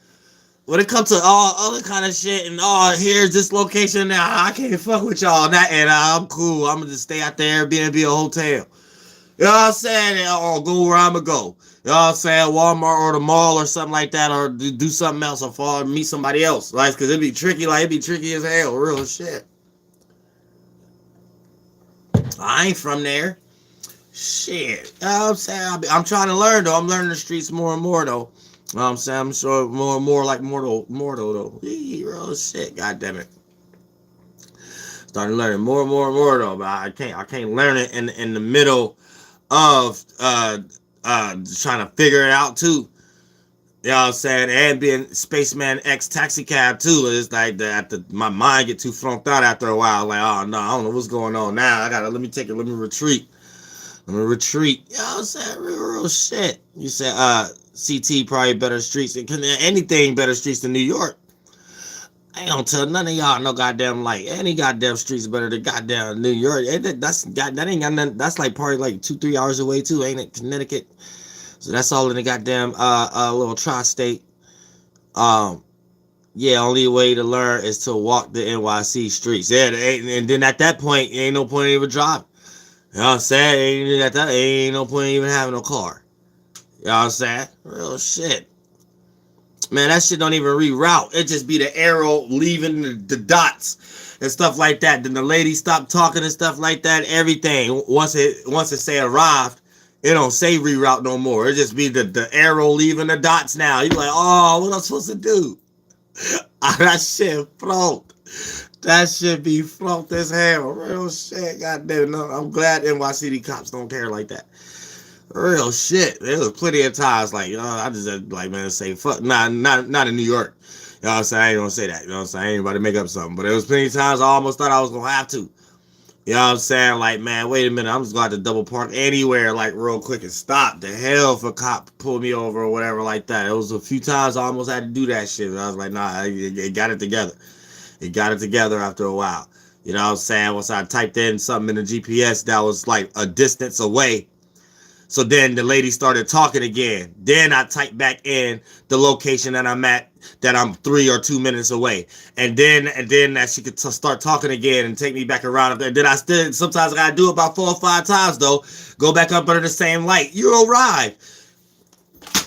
When it comes to all other kind of shit and here's this location now, I can't fuck with y'all. And I'm cool. I'm gonna just stay out there, Airbnb a hotel. You know what I'm saying? Or go where I'm gonna go. You know what I'm saying? Walmart or the mall or something like that, or do something else, or meet somebody else. Like, because it'd be tricky. Like, it'd be tricky as hell. Real shit. I ain't from there. Shit. You know what I'm saying? I'm trying to learn, though. I'm learning the streets more and more, though. You know what I'm saying? I'm sure more and more like mortal, though. Real shit. God damn it. Starting learning more and more, though. But I can't learn it in the middle of trying to figure it out, too. You know what I'm saying? And being Spaceman X taxi cab, too. It's like my mind get too flunked out after a while. Like, oh, no, I don't know what's going on now. Let me retreat. You know what I'm saying? Real shit. You said, CT probably better streets. Anything better streets than New York. I ain't gonna tell none of y'all no goddamn like any goddamn streets better than goddamn New York. That ain't got nothing. That's like probably like 2-3 hours away too, ain't it? Connecticut. So that's all in the goddamn little tri-state. Yeah, only way to learn is to walk the NYC streets. Yeah, and then at that point, ain't no point in even driving. You know what I'm saying? Ain't no point in even having no car. You know what I'm saying? Real shit. Man, that shit don't even reroute. It just be the arrow leaving the dots and stuff like that. Then the lady stopped talking and stuff like that. Everything. Once it say arrived, it don't say reroute no more. It just be the arrow leaving the dots now. You like, oh, what am I supposed to do? That shit float. That shit be float as hell. Real shit. Goddamn. No, I'm glad NYCD cops don't care like that. Real shit. There was plenty of times like, you know, I just like, man, say fuck. Not in New York. You know what I'm saying? I ain't gonna say that. You know what I'm saying? I ain't about to make up something. But there was plenty of times I almost thought I was gonna have to. You know what I'm saying? Like, man, wait a minute. I'm just going to double park anywhere, like, real quick and stop. The hell if a cop pulled me over or whatever like that. It was a few times I almost had to do that shit. And I was like, nah, it got it together. It got it together after a while. You know what I'm saying? Once I typed in something in the GPS that was, like, a distance away. So then the lady started talking again. Then I typed back in the location that I'm at, that I'm 3 or 2 minutes away. And then that she could start talking again and take me back around up there. Then I still, sometimes I gotta do it about 4 or 5 times though. Go back up under the same light. You arrived.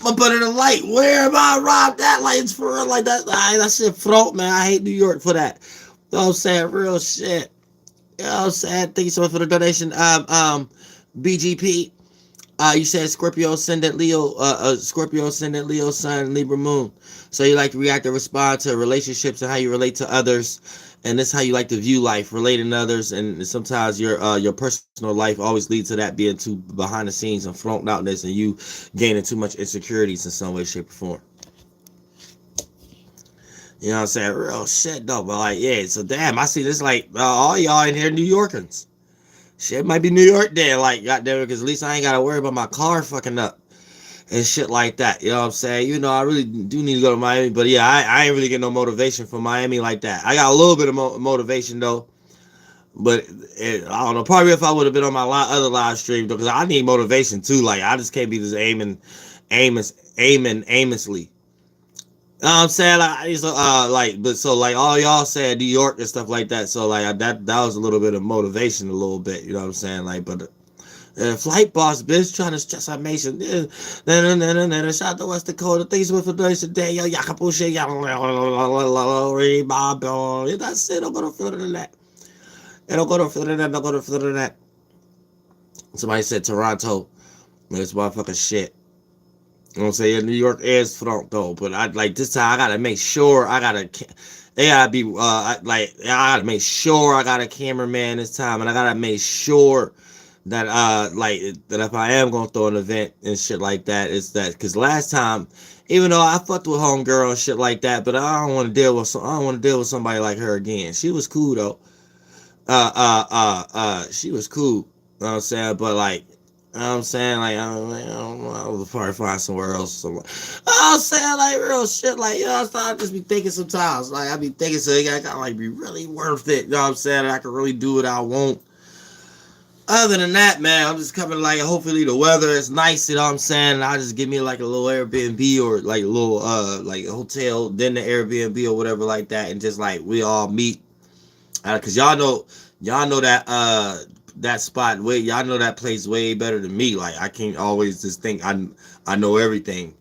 Up under the light. Where am I arrived at? Like, it's for real like that. That shit float, man. I hate New York for that. You know what I'm saying? Real shit. You know what I'm saying? Thank you so much for the donation. BGP. You said Scorpio ascendant Leo, Sun, Libra moon. So you like to react and respond to relationships and how you relate to others, and this is how you like to view life, relating to others, and sometimes your personal life always leads to that being too behind the scenes and floating outness, and you gaining too much insecurities in some way, shape, or form. You know what I'm saying? Real shit though, but like, yeah. So damn, I see this like all y'all in here New Yorkers. Shit might be New York Day, like, goddamn it, because at least I ain't got to worry about my car fucking up and shit like that. You know what I'm saying? You know, I really do need to go to Miami, but yeah, I ain't really getting no motivation from Miami like that. I got a little bit of motivation, though, but I don't know, probably if I would have been on my other live stream, because I need motivation, too. Like, I just can't be just aiming aimlessly. You know what I'm saying? Like, all y'all said New York and stuff like that. So like that was a little bit of motivation, a little bit. You know what I'm saying? Like, but flight boss bitch trying to stress our nation. Shout out to West Dakota. Things with the day. Yo, Yakapushe. That's it. Don't go to further than that. Don't go to further than that. Somebody said Toronto. This motherfucking shit. You know what I'm saying? New York is front though, but I like this time I gotta make sure they gotta be I gotta make sure I got a cameraman this time, and I gotta make sure that that if I am gonna throw an event and shit like that, is that because last time, even though I fucked with homegirl and shit like that, but I don't want to deal with I don't want to deal with somebody like her again. She was cool though. She was cool. You know what I'm saying? But like, you know what I'm saying? Like, I don't know, I'll probably find somewhere else. Somewhere. I'm saying like real shit. Like, you know, I just be thinking sometimes. Like, I be thinking so it gotta like be really worth it. You know what I'm saying? I can really do what I want. Other than that, man, I'm just coming like hopefully the weather is nice, you know what I'm saying? And I just give me like a little Airbnb or like a little like a hotel, then the Airbnb or whatever like that, and just like we all meet. Cause y'all know that that spot way, y'all know that place way better than me. Like I can't always just think I know everything.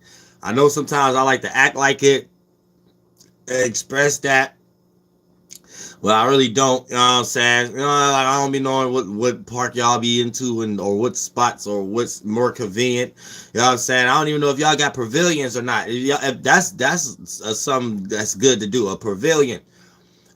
I know sometimes I like to act like it, express that. Well, I really don't, you know what I'm saying? You know, like I don't be knowing what park y'all be into and or what spots or what's more convenient. You know what I'm saying? I don't even know if y'all got pavilions or not. If that's something that's good to do, a pavilion.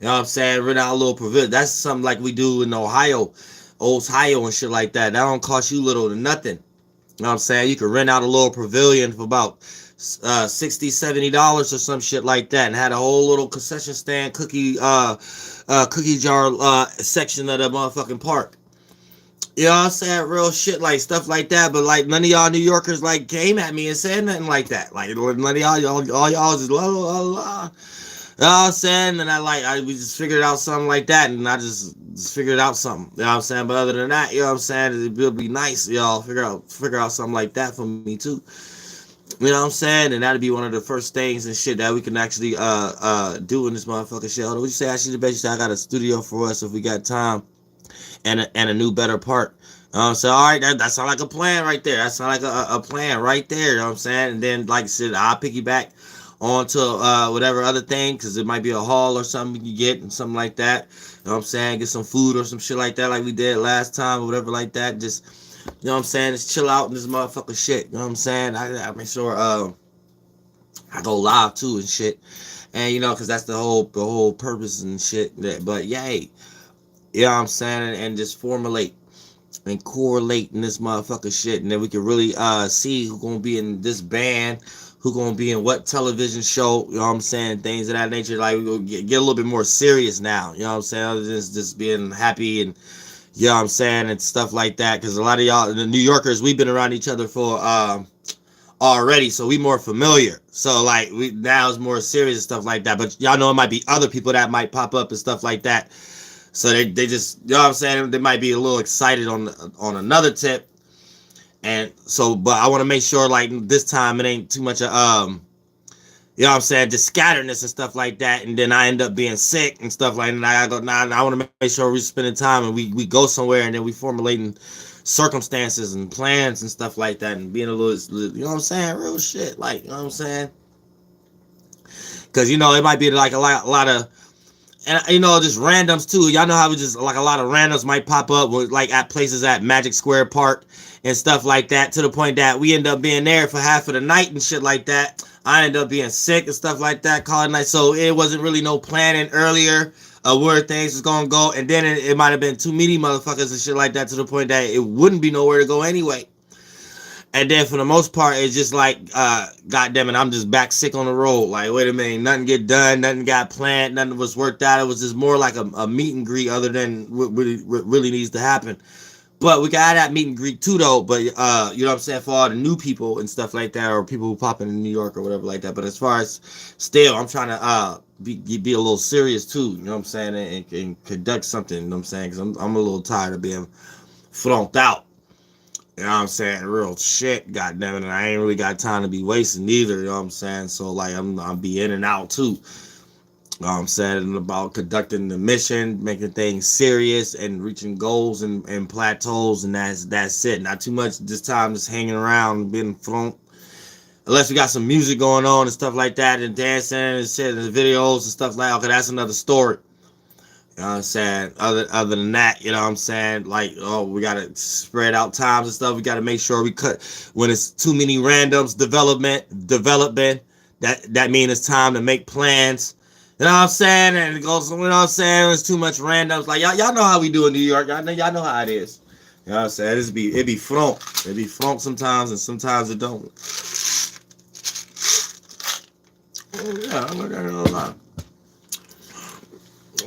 You know what I'm saying? Rent out a little pavilion. That's something like we do in Ohio and shit like that. That don't cost you little to nothing. You know what I'm saying? You can rent out a little pavilion for about $60-$70 or some shit like that, and had a whole little concession stand cookie jar section of the motherfucking park. You know what I'm saying? Real shit like stuff like that. But like none of y'all New Yorkers like came at me and said nothing like that. Like none of y'all all y'all just la la la. You know what I'm saying? And we just figured out something like that, and I just figured out something. You know what I'm saying? But other than that, you know what I'm saying? It would be nice, y'all. Figure out something like that for me too. You know what I'm saying? And that'd be one of the first things and shit that we can actually do in this motherfucking shit. Hold on, what you say? Actually, the best you say I got a studio for us if we got time and a new better part. So all right, that sounds like a plan right there. That sounds like a plan right there. You know what I'm saying? And then like I said, I'll piggyback onto whatever other thing, because it might be a haul or something you get and something like that. You know what I'm saying? Get some food or some shit like that like we did last time or whatever like that. Just, you know what I'm saying? Just chill out in this motherfucker shit. You know what I'm saying? I make sure I go live too and shit. And you know, because that's the whole purpose and shit. But yay. You know what I'm saying? And just formulate and correlate in this motherfucker shit. And then we can really see who's gonna be in this band, who gonna be in what television show, you know what I'm saying? Things of that nature. Like we gonna get a little bit more serious now, you know what I'm saying? Other than just being happy and, you know what I'm saying, and stuff like that. Because a lot of y'all, the New Yorkers, we've been around each other for already, so we more familiar. So like we now it's more serious and stuff like that. But y'all know it might be other people that might pop up and stuff like that. So they just, you know what I'm saying, they might be a little excited on another tip. And so, but I want to make sure like this time it ain't too much of you know what I'm saying, just scatteredness and stuff like that, and then I end up being sick and stuff like that. I want to make sure we're spending time and we go somewhere, and then we formulating circumstances and plans and stuff like that, and being a little, you know what I'm saying, real shit, like, you know what I'm saying, because you know it might be like a lot of, and you know, just randoms too. Y'all know how we just like a lot of randoms might pop up with, like at places at Magic Square Park and stuff like that, to the point that we end up being there for half of the night and shit like that. I end up being sick and stuff like that, calling night. So it wasn't really no planning earlier of where things was gonna go, and then it might have been too many motherfuckers and shit like that, to the point that it wouldn't be nowhere to go anyway. And then for the most part, it's just like, goddamn it, I'm just back sick on the road. Like, wait a minute, nothing get done, nothing got planned, nothing was worked out. It was just more like a meet and greet, other than what really needs to happen. But we got that meet and greet too, though. But you know what I'm saying, for all the new people and stuff like that, or people who pop in New York or whatever like that. But as far as still, I'm trying to be a little serious too. You know what I'm saying, and conduct something. You know what I'm saying, because I'm a little tired of being flunked out. You know what I'm saying? Real shit, goddamn it. And I ain't really got time to be wasting either, you know what I'm saying? So like I'm be in and out too. You know what I'm saying? About conducting the mission, making things serious, and reaching goals and plateaus, and that's it. Not too much this time, just hanging around, being flunked. Unless we got some music going on and stuff like that, and dancing and shit, and videos and stuff like that. Okay, that's another story. You know what I'm saying? Other than that, you know what I'm saying? Like, oh, we gotta spread out times and stuff. We gotta make sure we cut when it's too many randoms development. That means it's time to make plans. You know what I'm saying? And it goes, you know what I'm saying? It's too much randoms. Like y'all know how we do in New York. Y'all know how it is. You know what I'm saying? It be flunk. It be flunk sometimes, and sometimes it don't. Yeah, I'm not gonna lie.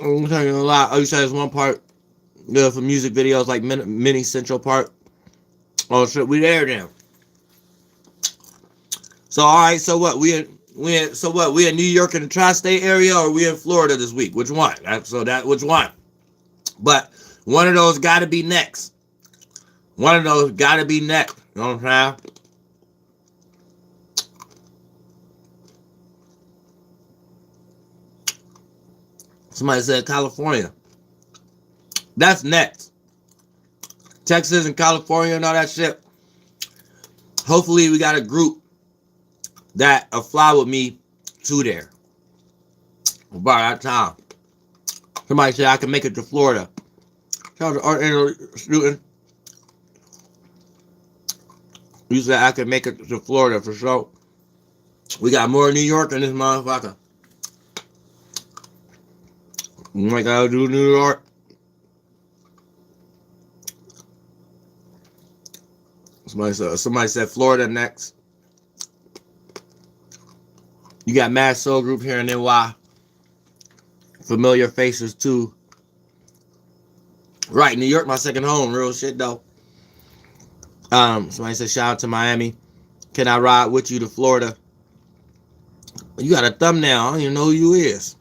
I'm telling you a lot. I used to have one part, for music videos like mini Central Park. Oh shit, we there now. So all right, so what? We in New York in the tri-state area, or we in Florida this week? Which one? Which one? But one of those got to be next. One of those got to be next. You know what I'm saying? Somebody said California. That's next. Texas and California and all that shit. Hopefully we got a group that'll fly with me to there. By that time. Somebody said I can make it to Florida. Shout out to art student. You said I can make it to Florida for sure. We got more New York in this motherfucker. You might gotta do New York. Somebody said Florida next. You got Mad Soul Group here in NY. Familiar faces too. Right, New York, my second home. Real shit though. Somebody said shout out to Miami. Can I ride with you to Florida? You got a thumbnail. I don't even know who you is.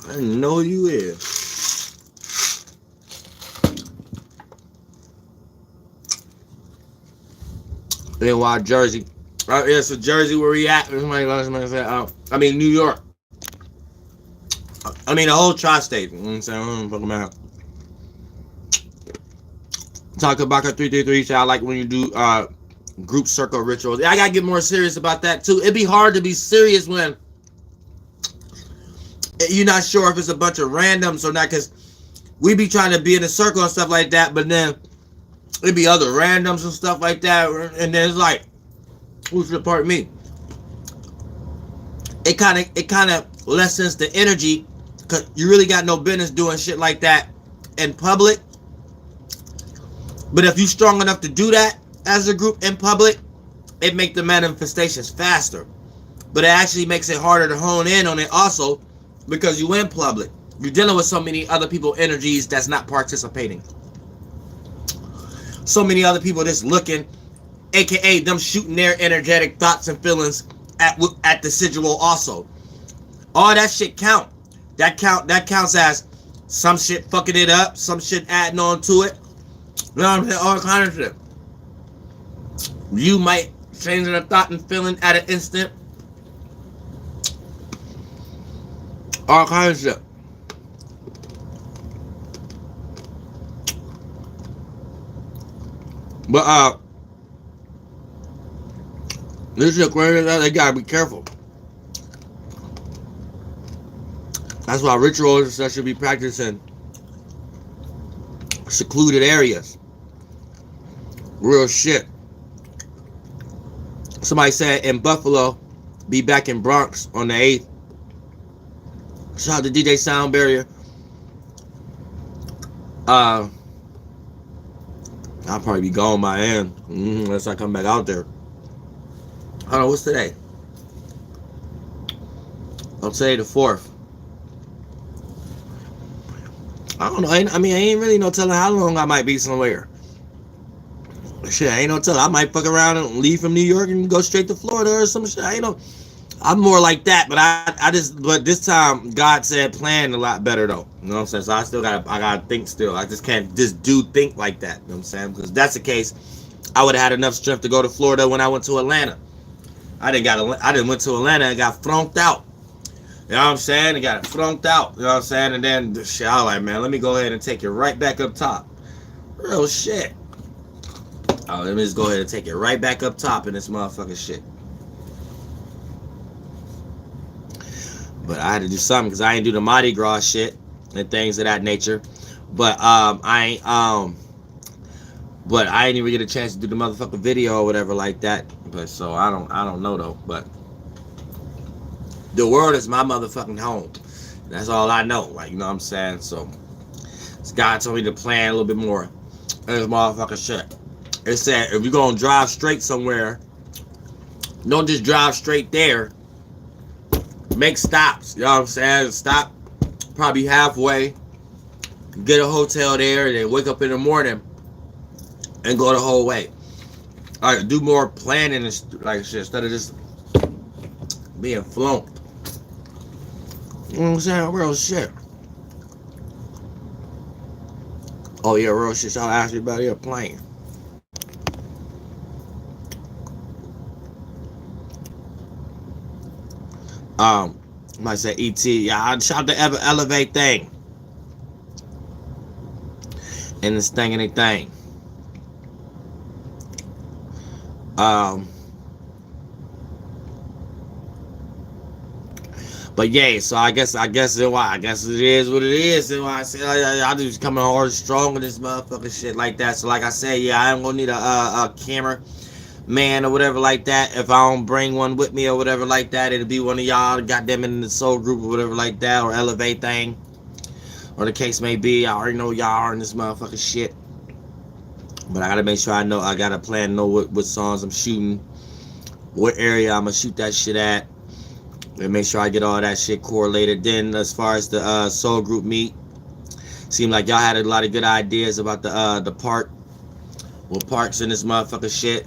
I didn't know who you is. NY, Jersey. Yeah, so Jersey, where we at? Somebody said, I mean, New York. I mean, the whole tri-state. You know what I'm saying? I don't fucking matter. Talk about 333. So I like when you do group circle rituals. I gotta get more serious about that too. It'd be hard to be serious when you're not sure if it's a bunch of randoms or not, because we be trying to be in a circle and stuff like that, but then it'd be other randoms and stuff like that, and then it's like, who's the part of me? It kind of lessens the energy, because you really got no business doing shit like that in public. But if you're strong enough to do that as a group in public, it makes the manifestations faster. But it actually makes it harder to hone in on it also, because you in public. You're dealing with so many other people's energies that's not participating. So many other people just looking, aka them shooting their energetic thoughts and feelings at the sigil also. All that shit count. That counts as some shit fucking it up, some shit adding on to it. You know what I'm saying? All kind of shit. You might change a thought and feeling at an instant. All kinds of shit. But this shit crazy. They gotta be careful. That's why rituals that should be practiced in secluded areas. Real shit. Somebody said in Buffalo, be back in Bronx on the 8th. Shout out to DJ Sound Barrier. I'll probably be gone by then, unless I come back out there. I don't know, what's today? I'll say the 4th. I don't know. I ain't really no telling how long I might be somewhere. Shit, I ain't no telling. I might fuck around and leave from New York and go straight to Florida or some shit. I ain't know. I'm more like that, but this time God said plan a lot better though. You know what I'm saying? So I gotta think still. I just can't think like that. You know what I'm saying? Because if that's the case, I would have had enough strength to go to Florida when I went to Atlanta. I didn't went to Atlanta and got flunked out. You know what I'm saying? And got flunked out. You know what I'm saying? And then shit, I was like, man, let me go ahead and take it right back up top. Real shit. Oh, let me just go ahead and take it right back up top in this motherfucking shit. But I had to do something because I ain't do the Mardi Gras shit and things of that nature. But but I didn't even get a chance to do the motherfucking video or whatever like that. But so I don't know though. But the world is my motherfucking home. That's all I know. Like, you know what I'm saying? So God told me to plan a little bit more. This motherfucking shit. It said if you're gonna drive straight somewhere, don't just drive straight there. Make stops. You know what I'm saying? Stop probably halfway. Get a hotel there and then wake up in the morning and go the whole way. Alright, do more planning and like shit instead of just being flunked. You know what I'm saying? Real shit. Oh yeah, real shit. Y'all asked me about your plane. Might say ET. Yeah, I shot the elevate thing. And this thing anything. But yeah, so I guess it is what it is. And why I say I just coming hard and strong with this motherfucking shit like that. So like I said, yeah, I ain't gonna need a camera man or whatever like that. If I don't bring one with me or whatever like that, it'll be one of y'all, goddamn, in the soul group or whatever like that, or elevate thing, or the case may be. I already know y'all are in this motherfucking shit. But I gotta make sure I gotta plan, know what songs I'm shooting, what area I'm gonna shoot that shit at, and make sure I get all that shit correlated. Then as far as the soul group meet, seemed like y'all had a lot of good ideas about the park. Well, parks in this motherfucking shit.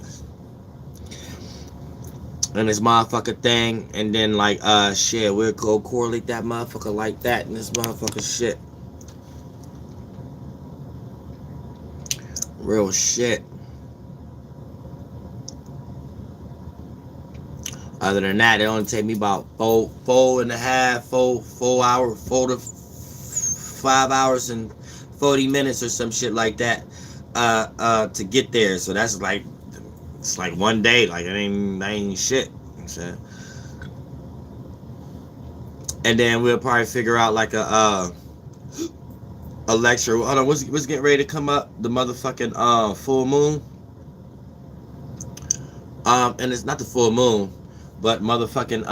And this motherfucker thing. And then like shit, we'll go correlate that motherfucker like that in this motherfucker shit. Real shit. Other than that, it only take me about 4 to 5 hours and 40 minutes or some shit like that to get there. So that's like, it's like one day. Like, it ain't shit. So, and then we'll probably figure out like a lecture. Hold on, what's getting ready to come up? The motherfucking full moon. And it's not the full moon, but motherfucking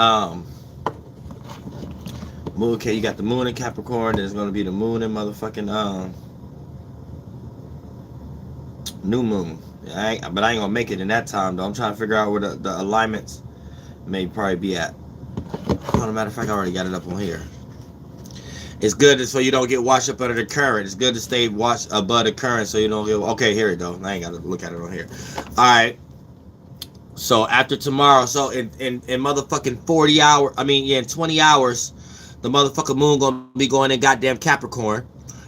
moon. Okay, you got the moon in Capricorn. There's gonna be the moon in motherfucking new moon. But I ain't gonna make it in that time though. I'm trying to figure out where the alignments may probably be at. As a matter of fact, I already got it up on here. It's good so you don't get washed up under the current. It's good to stay washed above the current so you don't get. Okay, here it go. I ain't gotta look at it on here. All right. So after tomorrow, so in motherfucking 40 hours, in 20 hours, the motherfucking moon gonna be going in goddamn Capricorn,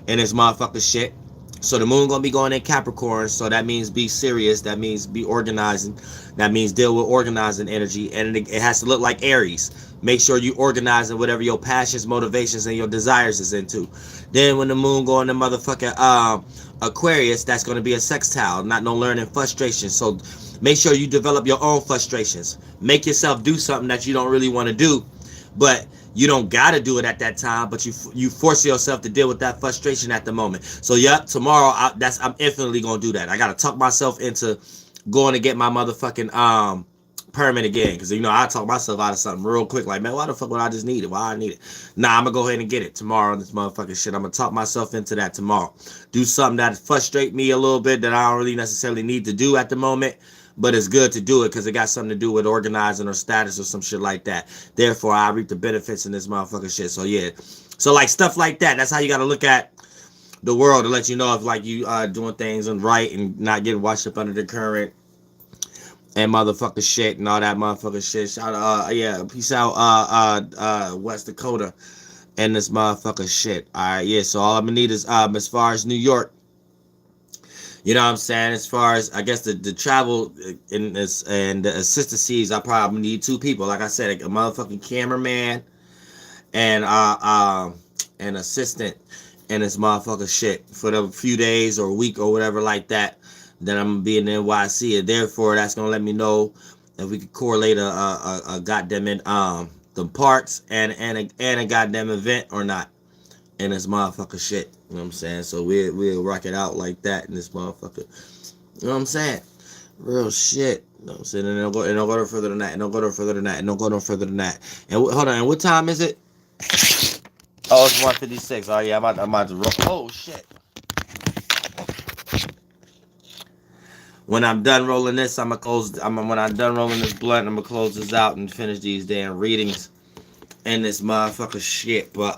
and it's motherfucking shit. So the moon gonna be going in Capricorn, so that means be serious. That means be organizing. That means deal with organizing energy, and it has to look like Aries. Make sure you organize in whatever your passions, motivations, and your desires is into. Then when the moon go into motherfucking Aquarius, that's gonna be a sextile, not no learning frustration. So make sure you develop your own frustrations. Make yourself do something that you don't really want to do, but you don't gotta do it at that time, but you force yourself to deal with that frustration at the moment. So yep, tomorrow I'm infinitely gonna do that. I gotta talk myself into going to get my motherfucking permit again, because I talk myself out of something real quick. Like, man, why the fuck would I just need it? Why I need it? Nah, I'm gonna go ahead and get it tomorrow. This motherfucking shit. I'm gonna talk myself into that tomorrow. Do something that frustrate me a little bit that I don't really necessarily need to do at the moment. But it's good to do it because it got something to do with organizing or status or some shit like that. Therefore, I reap the benefits in this motherfucking shit. So, yeah. So, like, stuff like that. That's how you got to look at the world to let you know if, like, you are doing things and right and not getting washed up under the current and motherfucking shit and all that motherfucking shit. Shout out, yeah, peace out, West Dakota and this motherfucking shit. All right, yeah. So, all I'm going to need is, as far as New York, you know what I'm saying? As far as, I guess, the travel in this and the assistancies, I probably need 2 people. Like I said, a motherfucking cameraman and an assistant and this motherfucking shit for the few days or a week or whatever like that. Then I'm gonna be in the NYC, and therefore that's gonna let me know if we could correlate a goddamn the parts and a goddamn event or not in this motherfucker shit. You know what I'm saying? So we'll rock it out like that in this motherfucker. You know what I'm saying? Real shit. You know what I'm saying? And it'll go no further than that. And don't go no further than that. And don't go no further than that. And hold on. And what time is it? Oh, it's 1:56. Oh yeah, I'm about to roll. Oh shit. When I'm done rolling this, when I'm done rolling this blunt, I'm gonna close this out and finish these damn readings and this motherfucker shit. But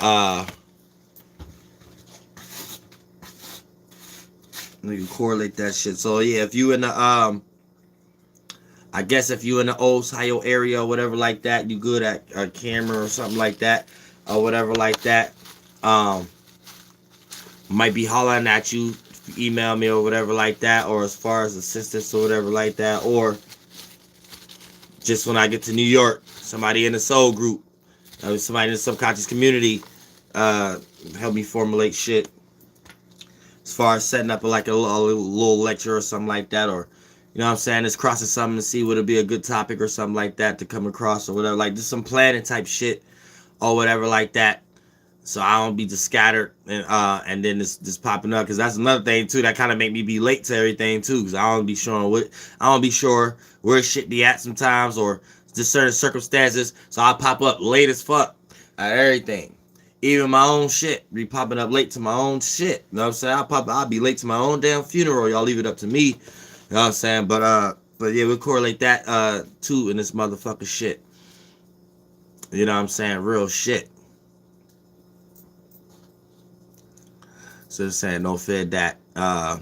you can correlate that shit. So yeah, if you in the I guess if you in the Ohio area or whatever like that, you good at a camera or something like that or whatever like that. Might be hollering at you. Email me or whatever like that, or as far as assistance or whatever like that, or just when I get to New York, somebody in the soul group, somebody in the subconscious community, help me formulate shit. As far as setting up like a little lecture or something like that, or you know what I'm saying, just crossing something to see would it be a good topic or something like that to come across or whatever, like just some planning type shit or whatever like that. So I don't be just scattered and then this popping up, because that's another thing too that kind of make me be late to everything too, because I don't be sure where shit be at sometimes, or just certain circumstances. So I pop up late as fuck at everything, even my own shit be popping up late to my own shit. You know what I'm saying? I'll be late to my own damn funeral. Y'all leave it up to me. You know what I'm saying? But yeah, we'll correlate that too in this motherfucker shit. You know what I'm saying? Real shit. So they're saying no fed that. Hold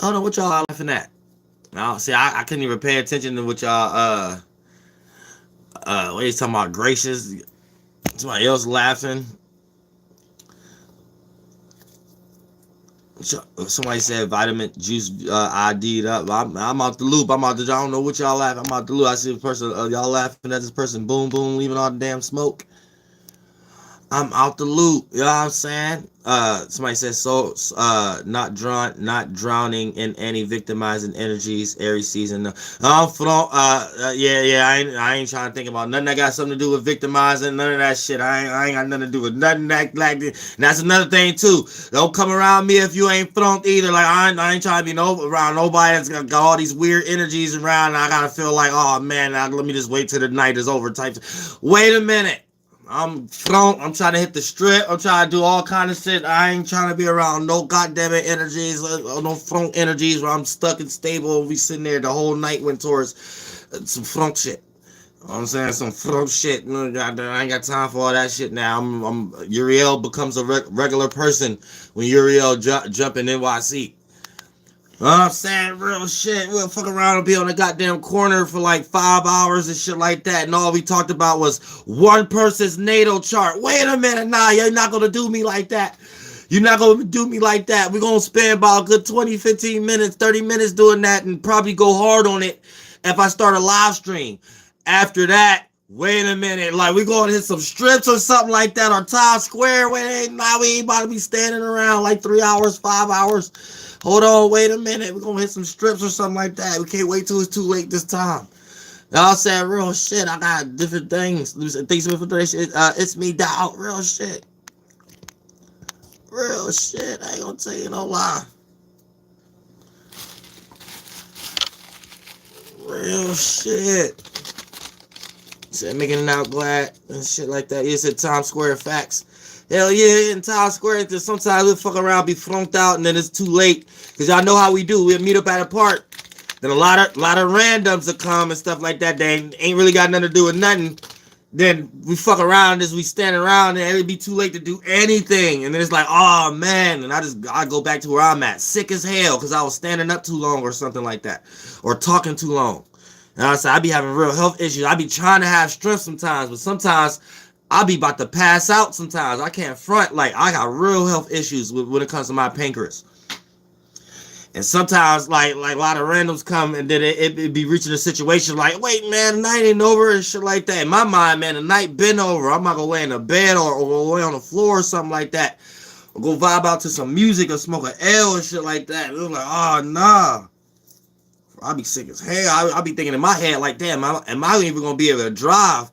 on, what y'all laughing at? See, I couldn't even pay attention to what y'all what you talking about? Gracious? Somebody else laughing. Somebody said vitamin juice ID'd up. I'm out the loop. I don't know what y'all laughing. I'm out the loop. I see a person, y'all laughing at this person, boom, boom, leaving all the damn smoke. I'm out the loop. You know what I'm saying? Somebody says so. Not drowning in any victimizing energies. Aries season. Yeah. I ain't trying to think about nothing that got something to do with victimizing. None of that shit. I ain't got nothing to do with nothing that like this. And that's another thing too. Don't come around me if you ain't thrown either. Like I ain't trying to be around nobody that's got all these weird energies around. And I gotta feel like, oh man, let me just wait till the night is over. Type. Wait a minute. I'm trying to hit the strip. I'm trying to do all kind of shit. I ain't trying to be around no goddamn energies, no front energies where I'm stuck and stable and we sitting there the whole night went towards some front shit. You know what I'm saying? Some front shit. I ain't got time for all that shit now. Uriel becomes a regular person when Uriel jump in NYC. You know what I'm saying? Real shit. We'll fuck around and be on the goddamn corner for like 5 hours and shit like that. And all we talked about was one person's natal chart. Wait a minute. Nah, you're not going to do me like that. You're not going to do me like that. We're going to spend about a good 20, 15 minutes, 30 minutes doing that and probably go hard on it if I start a live stream. After that, wait a minute. Like, we going to hit some strips or something like that on Times Square. We ain't about to be standing around like 3 hours, 5 hours. Hold on, wait a minute. We're going to hit some strips or something like that. We can't wait till it's too late this time. Y'all said real shit. I got different things. It's me, dog. Real shit. Real shit. I ain't going to tell you no lie. Real shit. Said making it out glad and shit like that. You said Times Square facts. Hell yeah, in Times Square, sometimes we'll fuck around, be flunked out, and then it's too late. Because y'all know how we do. We'll meet up at a park. Then a lot of randoms will come and stuff like that. They ain't really got nothing to do with nothing. Then we fuck around as we stand around, and it'll be too late to do anything. And then it's like, oh man. And I go back to where I'm at. Sick as hell because I was standing up too long or something like that. Or talking too long. And I be having real health issues. I be trying to have strength sometimes, but sometimes I be about to pass out sometimes. I can't front. Like, I got real health issues when it comes to my pancreas. And sometimes, like a lot of randoms come, and then it be reaching a situation like, wait, man, the night ain't over and shit like that. In my mind, man, the night been over. I'm not going to lay in a bed or lay on the floor or something like that. Or go vibe out to some music or smoke an L and shit like that. And it was like, oh, nah. I'll be sick as hell. I'll be thinking in my head like, damn, am I even gonna be able to drive?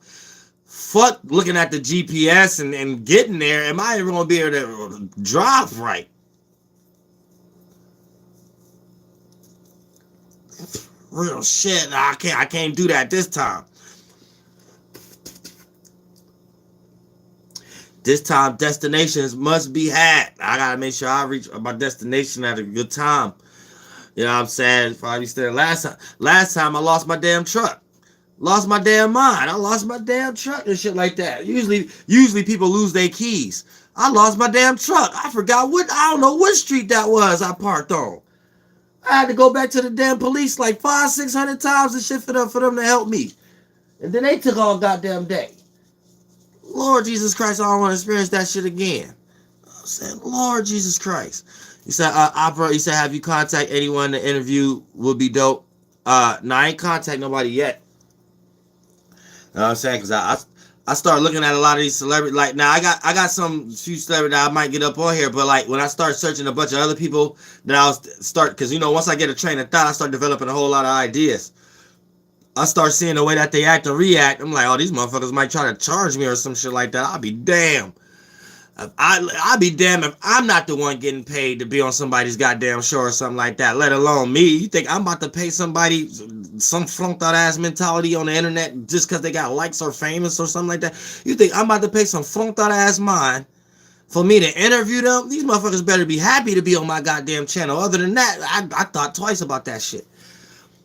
Fuck looking at the GPS and getting there. Am I even gonna be able to drive right? Real shit. I can't do that this time. This time, destinations must be had. I gotta make sure I reach my destination at a good time. You know what I'm saying? Probably still last time I lost my damn truck. Lost my damn mind. I lost my damn truck and shit like that. Usually people lose their keys. I lost my damn truck. I forgot I don't know what street that was I parked on. I had to go back to the damn police like 500-600 times and shit for them to help me. And then they took all goddamn day. Lord Jesus Christ, I don't want to experience that shit again. I said, Lord Jesus Christ. He said, Opera, he said, have you contact anyone to interview would be dope? No, I ain't contact nobody yet. You know what I'm saying? Because I started looking at a lot of these celebrities. Like, now I got some few celebrities that I might get up on here, but like when I start searching a bunch of other people, then I'll start, because you know, once I get a train of thought, I start developing a whole lot of ideas. I start seeing the way that they act and react. I'm like, oh, these motherfuckers might try to charge me or some shit like that. I'll be damned. I'll be damned if I'm not the one getting paid to be on somebody's goddamn show or something like that, let alone me. You think I'm about to pay somebody some flunked out ass mentality on the internet just because they got likes or famous or something like that? You think I'm about to pay some flunked out ass mind for me to interview them? These motherfuckers better be happy to be on my goddamn channel. Other than that, I thought twice about that shit.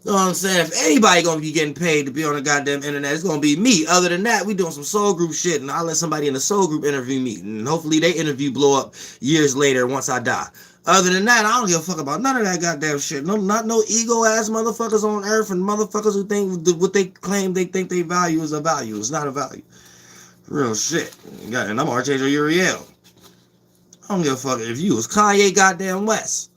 You know what I'm saying? If anybody gonna be getting paid to be on the goddamn internet, it's gonna be me. Other than that, we doing some soul group shit, and I'll let somebody in the soul group interview me, and hopefully they interview blow up years later once I die. Other than that, I don't give a fuck about none of that goddamn shit. No, not no ego ass motherfuckers on earth and motherfuckers who think what they claim they think they value is a value. It's not a value. Real shit. And I'm Archangel Uriel. I don't give a fuck if you was Kanye goddamn West.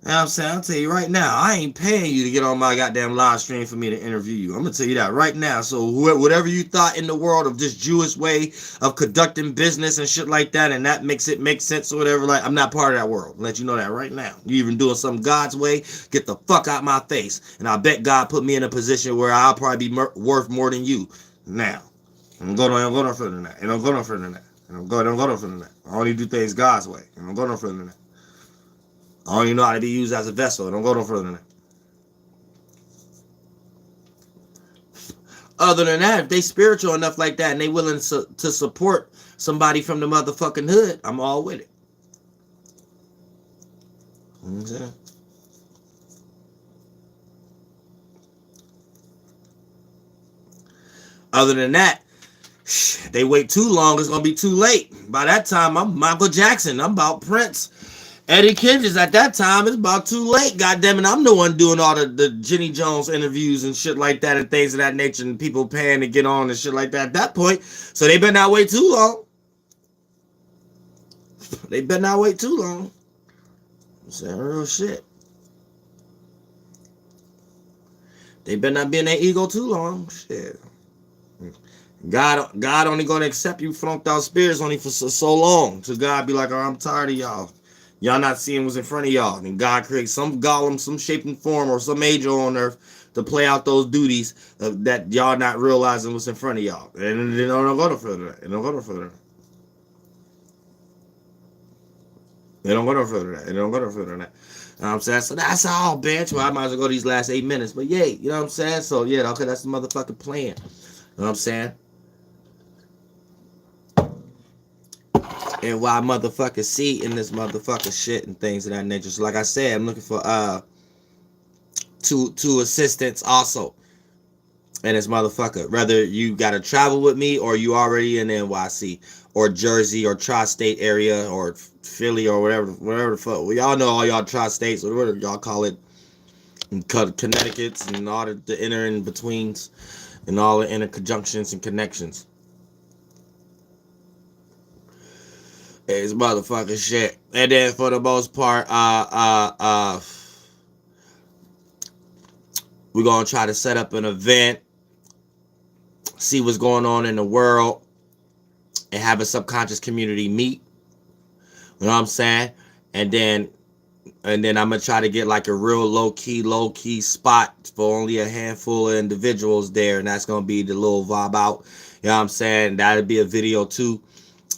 You know what I'm saying? I'll tell you right now, I ain't paying you to get on my goddamn live stream for me to interview you. I'm going to tell you that right now. So whatever you thought in the world of this Jewish way of conducting business and shit like that, and that makes it make sense or whatever, like, I'm not part of that world. I'll let you know that right now. You even doing something God's way, get the fuck out my face. And I bet God put me in a position where I'll probably be worth more than you now. I'm going no further than that. And I'm going no further than that. And I'm going no further than that. I only do things God's way. And I'm going no further than that. I don't even know how to be used as a vessel. Don't go no further than that. Other than that, if they spiritual enough like that and they willing to support somebody from the motherfucking hood, I'm all with it. You know what I'm saying? Other than that, they wait too long, it's going to be too late. By that time, I'm Michael Jackson. I'm about Prince. Eddie Kendricks at that time, it's about too late. Goddamn it, I'm the one doing all the Jenny Jones interviews and shit like that and things of that nature and people paying to get on and shit like that at that point. So they better not wait too long. They better not wait too long. I'm saying real shit. They better not be in their ego too long. Shit. God only gonna accept you flunked out spirits only for so long. So God be like, oh, I'm tired of y'all. Y'all not seeing what's in front of y'all. And God creates some golem, some shape and form, or some angel on earth to play out those duties that y'all not realizing what's in front of y'all. And they don't go no further. They don't go no further. They don't go no further. They don't go no further than that. You know what I'm saying? So that's all, bitch. Well, I might as well go these last 8 minutes. But yeah, you know what I'm saying? So yeah, okay, that's the motherfucking plan. You know what I'm saying? And why motherfuckers see in this motherfucker shit and things of that nature. So like I said, I'm looking for two assistants also in this motherfucker. Whether you gotta travel with me or you already in NYC or Jersey or tri-state area or Philly or whatever the fuck. Well, y'all know all y'all tri-states or whatever y'all call it. Connecticut's and all the inner in betweens and all the inner conjunctions and connections. It's motherfucking shit. And then for the most part, we're gonna try to set up an event, see what's going on in the world, and have a subconscious community meet. You know what I'm saying? And then And then I'm gonna try to get like a real low key spot for only a handful of individuals there, and that's gonna be the little vibe out. You know what I'm saying? That'll be a video too,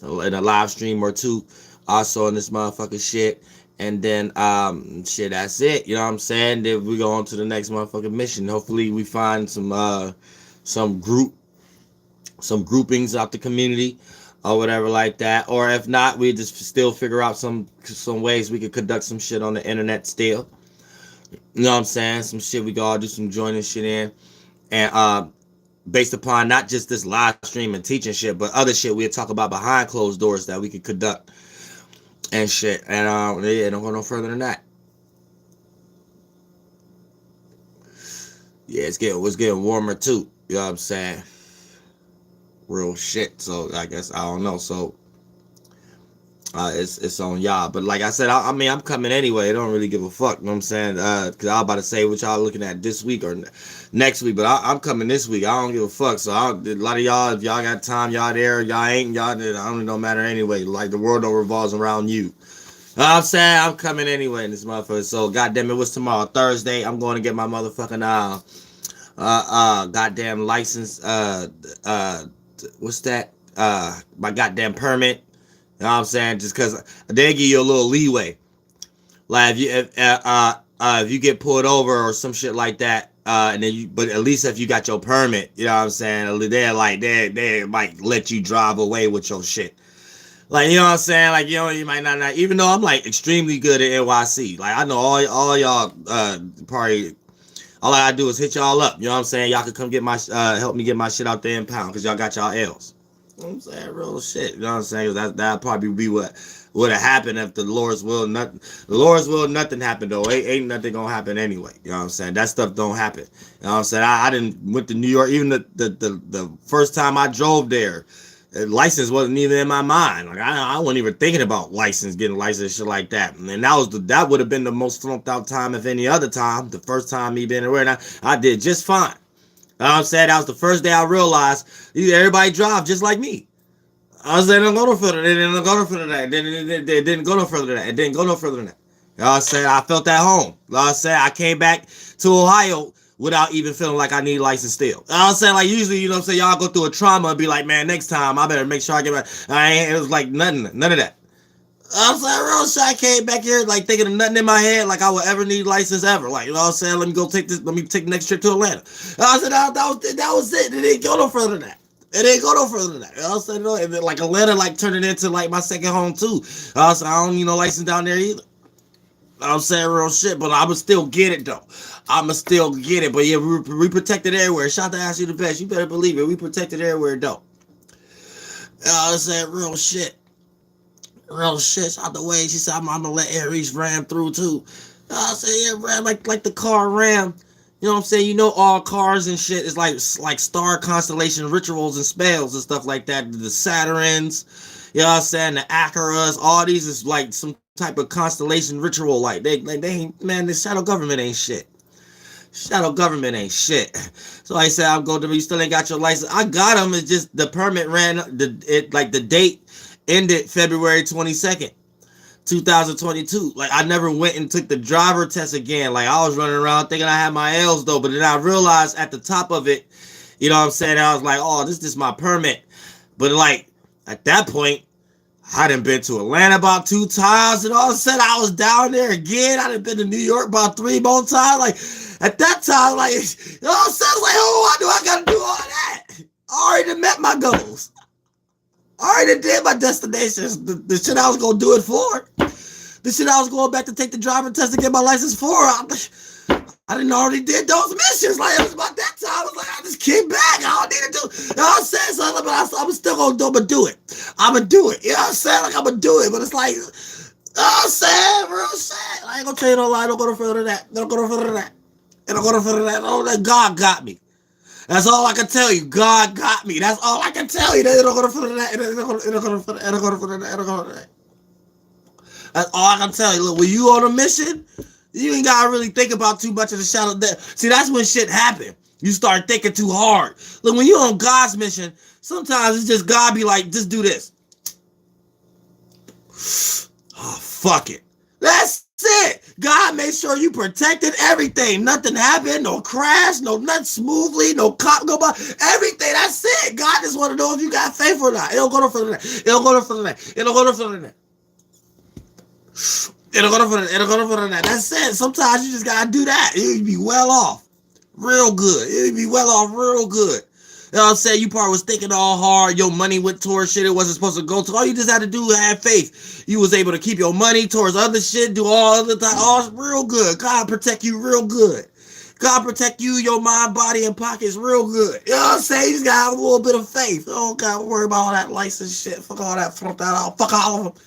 and a live stream or two, also in this motherfucking shit. And then shit, that's it. You know what I'm saying? Then we go on to the next motherfucking mission. Hopefully we find some groupings out the community or whatever like that. Or if not, we just still figure out some ways we could conduct some shit on the internet still. You know what I'm saying? Some shit we can all do some joining shit in. And based upon not just this live stream and teaching shit, but other shit we'll talk about behind closed doors that we could conduct and shit. And yeah, don't go no further than that. Yeah, it's getting warmer too. You know what I'm saying? Real shit. So I guess I don't know. So it's on y'all. But like I said, I mean I'm coming anyway. I don't really give a fuck. You know what I'm saying? Cause I was about to say what y'all looking at this week or next week, but I'm coming this week. I don't give a fuck. So a lot of y'all, if y'all got time, y'all there. Y'all ain't. Y'all. I don't matter anyway. Like the world don't revolves around you. You know what I'm saying? I'm coming anyway in this motherfucker. So goddamn it, what's tomorrow? Thursday. I'm going to get my motherfucking goddamn license. What's that? My goddamn permit. You know what I'm saying? Just because they give you a little leeway. Like if you get pulled over or some shit like that, and then but at least if you got your permit, you know what I'm saying? They might let you drive away with your shit. Like, you know what I'm saying? Like, you might not, even though I'm like extremely good at NYC. Like, I know all y'all probably. All I gotta do is hit y'all up. You know what I'm saying? Y'all can come get my help me get my shit out there in pound because y'all got y'all L's. You know what I'm saying? Real shit. You know what I'm saying? That'll probably be what would have happened if the Lord's will nothing happened though. Ain't nothing gonna happen anyway. You know what I'm saying? That stuff don't happen. You know what I'm saying? I didn't went to New York. Even the first time I drove there, license wasn't even in my mind. Like I wasn't even thinking about getting license, shit like that. And that would have been the most flunked out time if any other time. The first time me being aware, and I did just fine. You know what I'm saying? That was the first day I realized everybody drive just like me. I was saying, don't go no further. They didn't go no further than that. They didn't go no further than that. It didn't go no further than that. You know what I'm saying? I felt at home. You know what I'm saying? I came back to Ohio without even feeling like I need a license still. You know what I'm saying? Like usually, you know what I'm saying? Y'all go through a trauma and be like, man, next time I better make sure I get my, it was like none of that. I'm saying, real shit, I came back here like thinking of nothing in my head like I would ever need license ever. Like, you know what I'm saying? Let me take the next trip to Atlanta. I said, that was it. It didn't go no further than that. It ain't go no further than that. You know what I'm saying? And then, like Atlanta, like turned it into like my second home too. I don't need no license down there either. I'm saying real shit, but I'ma still get it though. I'ma still get it. But yeah, we protected everywhere. Shout to Ask You the Best. You better believe it. We protected everywhere though. I'm saying real shit. Real shit. Shout the way she said I'm gonna let Aries ram through too. I said yeah, ram like the car ram. You know what I'm saying? You know all cars and shit is like star constellation rituals and spells and stuff like that. The Saturns, you know what I'm saying? The Acaras, all these is like some type of constellation ritual. Like they ain't, man, the shadow government ain't shit. Shadow government ain't shit. So I said I'm going to, you still ain't got your license. I got them. It's just the permit the date ended February 22nd. 2022. Like I never went and took the driver test again. Like I was running around thinking I had my L's though, but then I realized at the top of it, you know what I'm saying? I was like, oh, this is my permit. But like at that point, I done been to Atlanta about 2 times, and all of a sudden I was down there again. I done been to New York about 3 more times. Like at that time, like you know what I'm saying? Like, oh, why do I gotta do all that? I already met my goals. I already did my destinations. The shit I was gonna do it for. The shit I was going back to take the driver test to get my license for. I didn't already did those missions. Like it was about that time. I was like, I just came back. I don't need to do. You know what I'm saying? So, but I'm still gonna do it. I'ma do it. You know what I'm saying? Like I'ma do it. But it's like, you know what I'm saying? Real shit. I ain't gonna tell you no lie. Don't go no further than that. Don't go no further than that. Don't go no further than that. Oh, that God got me. That's all I can tell you. God got me. That's all I can tell you. They don't go to further than that. They don't go to further than that. That's all I can tell you. Look, when you on a mission, you ain't gotta really think about too much of the shadow there. See, that's when shit happen. You start thinking too hard. Look, when you on God's mission, sometimes it's just God be like, just do this. Oh, fuck it. That's it. God made sure you protected everything. Nothing happened. No crash. No nothing smoothly. No cop go by. Everything. That's it. God just want to know if you got faith or not. It don't go no further than that. It don't go no further than that. It don't go no further than that. It don't go no further than that. It don't go no further than that. That's it. Sometimes you just gotta do that. You'll be well off. Real good. You'll be well off real good. You know what I'm saying? You probably was thinking all hard. Your money went towards shit it wasn't supposed to go to. All you just had to do was have faith. You was able to keep your money towards other shit, do all other time. Oh, real good. God protect you real good. God protect you, your mind, body, and pockets real good. You know what I'm saying? You just gotta have a little bit of faith. Don't gotta worry about all that license shit. Fuck all that. Fuck that all. Fuck all of them.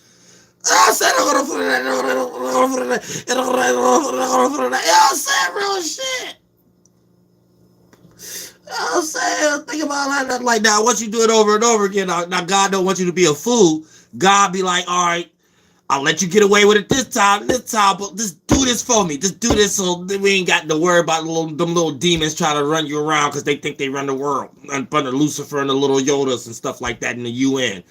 I said I'm gonna put it in. You know what I'm saying? Real shit. You know what I'm saying? Think about that like that. Once you do it over and over again, now God don't want you to be a fool. God be like, all right, I'll let you get away with it this time, but just do this for me. Just do this so we ain't got to worry about them little demons trying to run you around because they think they run the world. Under Lucifer and the little Yodas and stuff like that in the UN,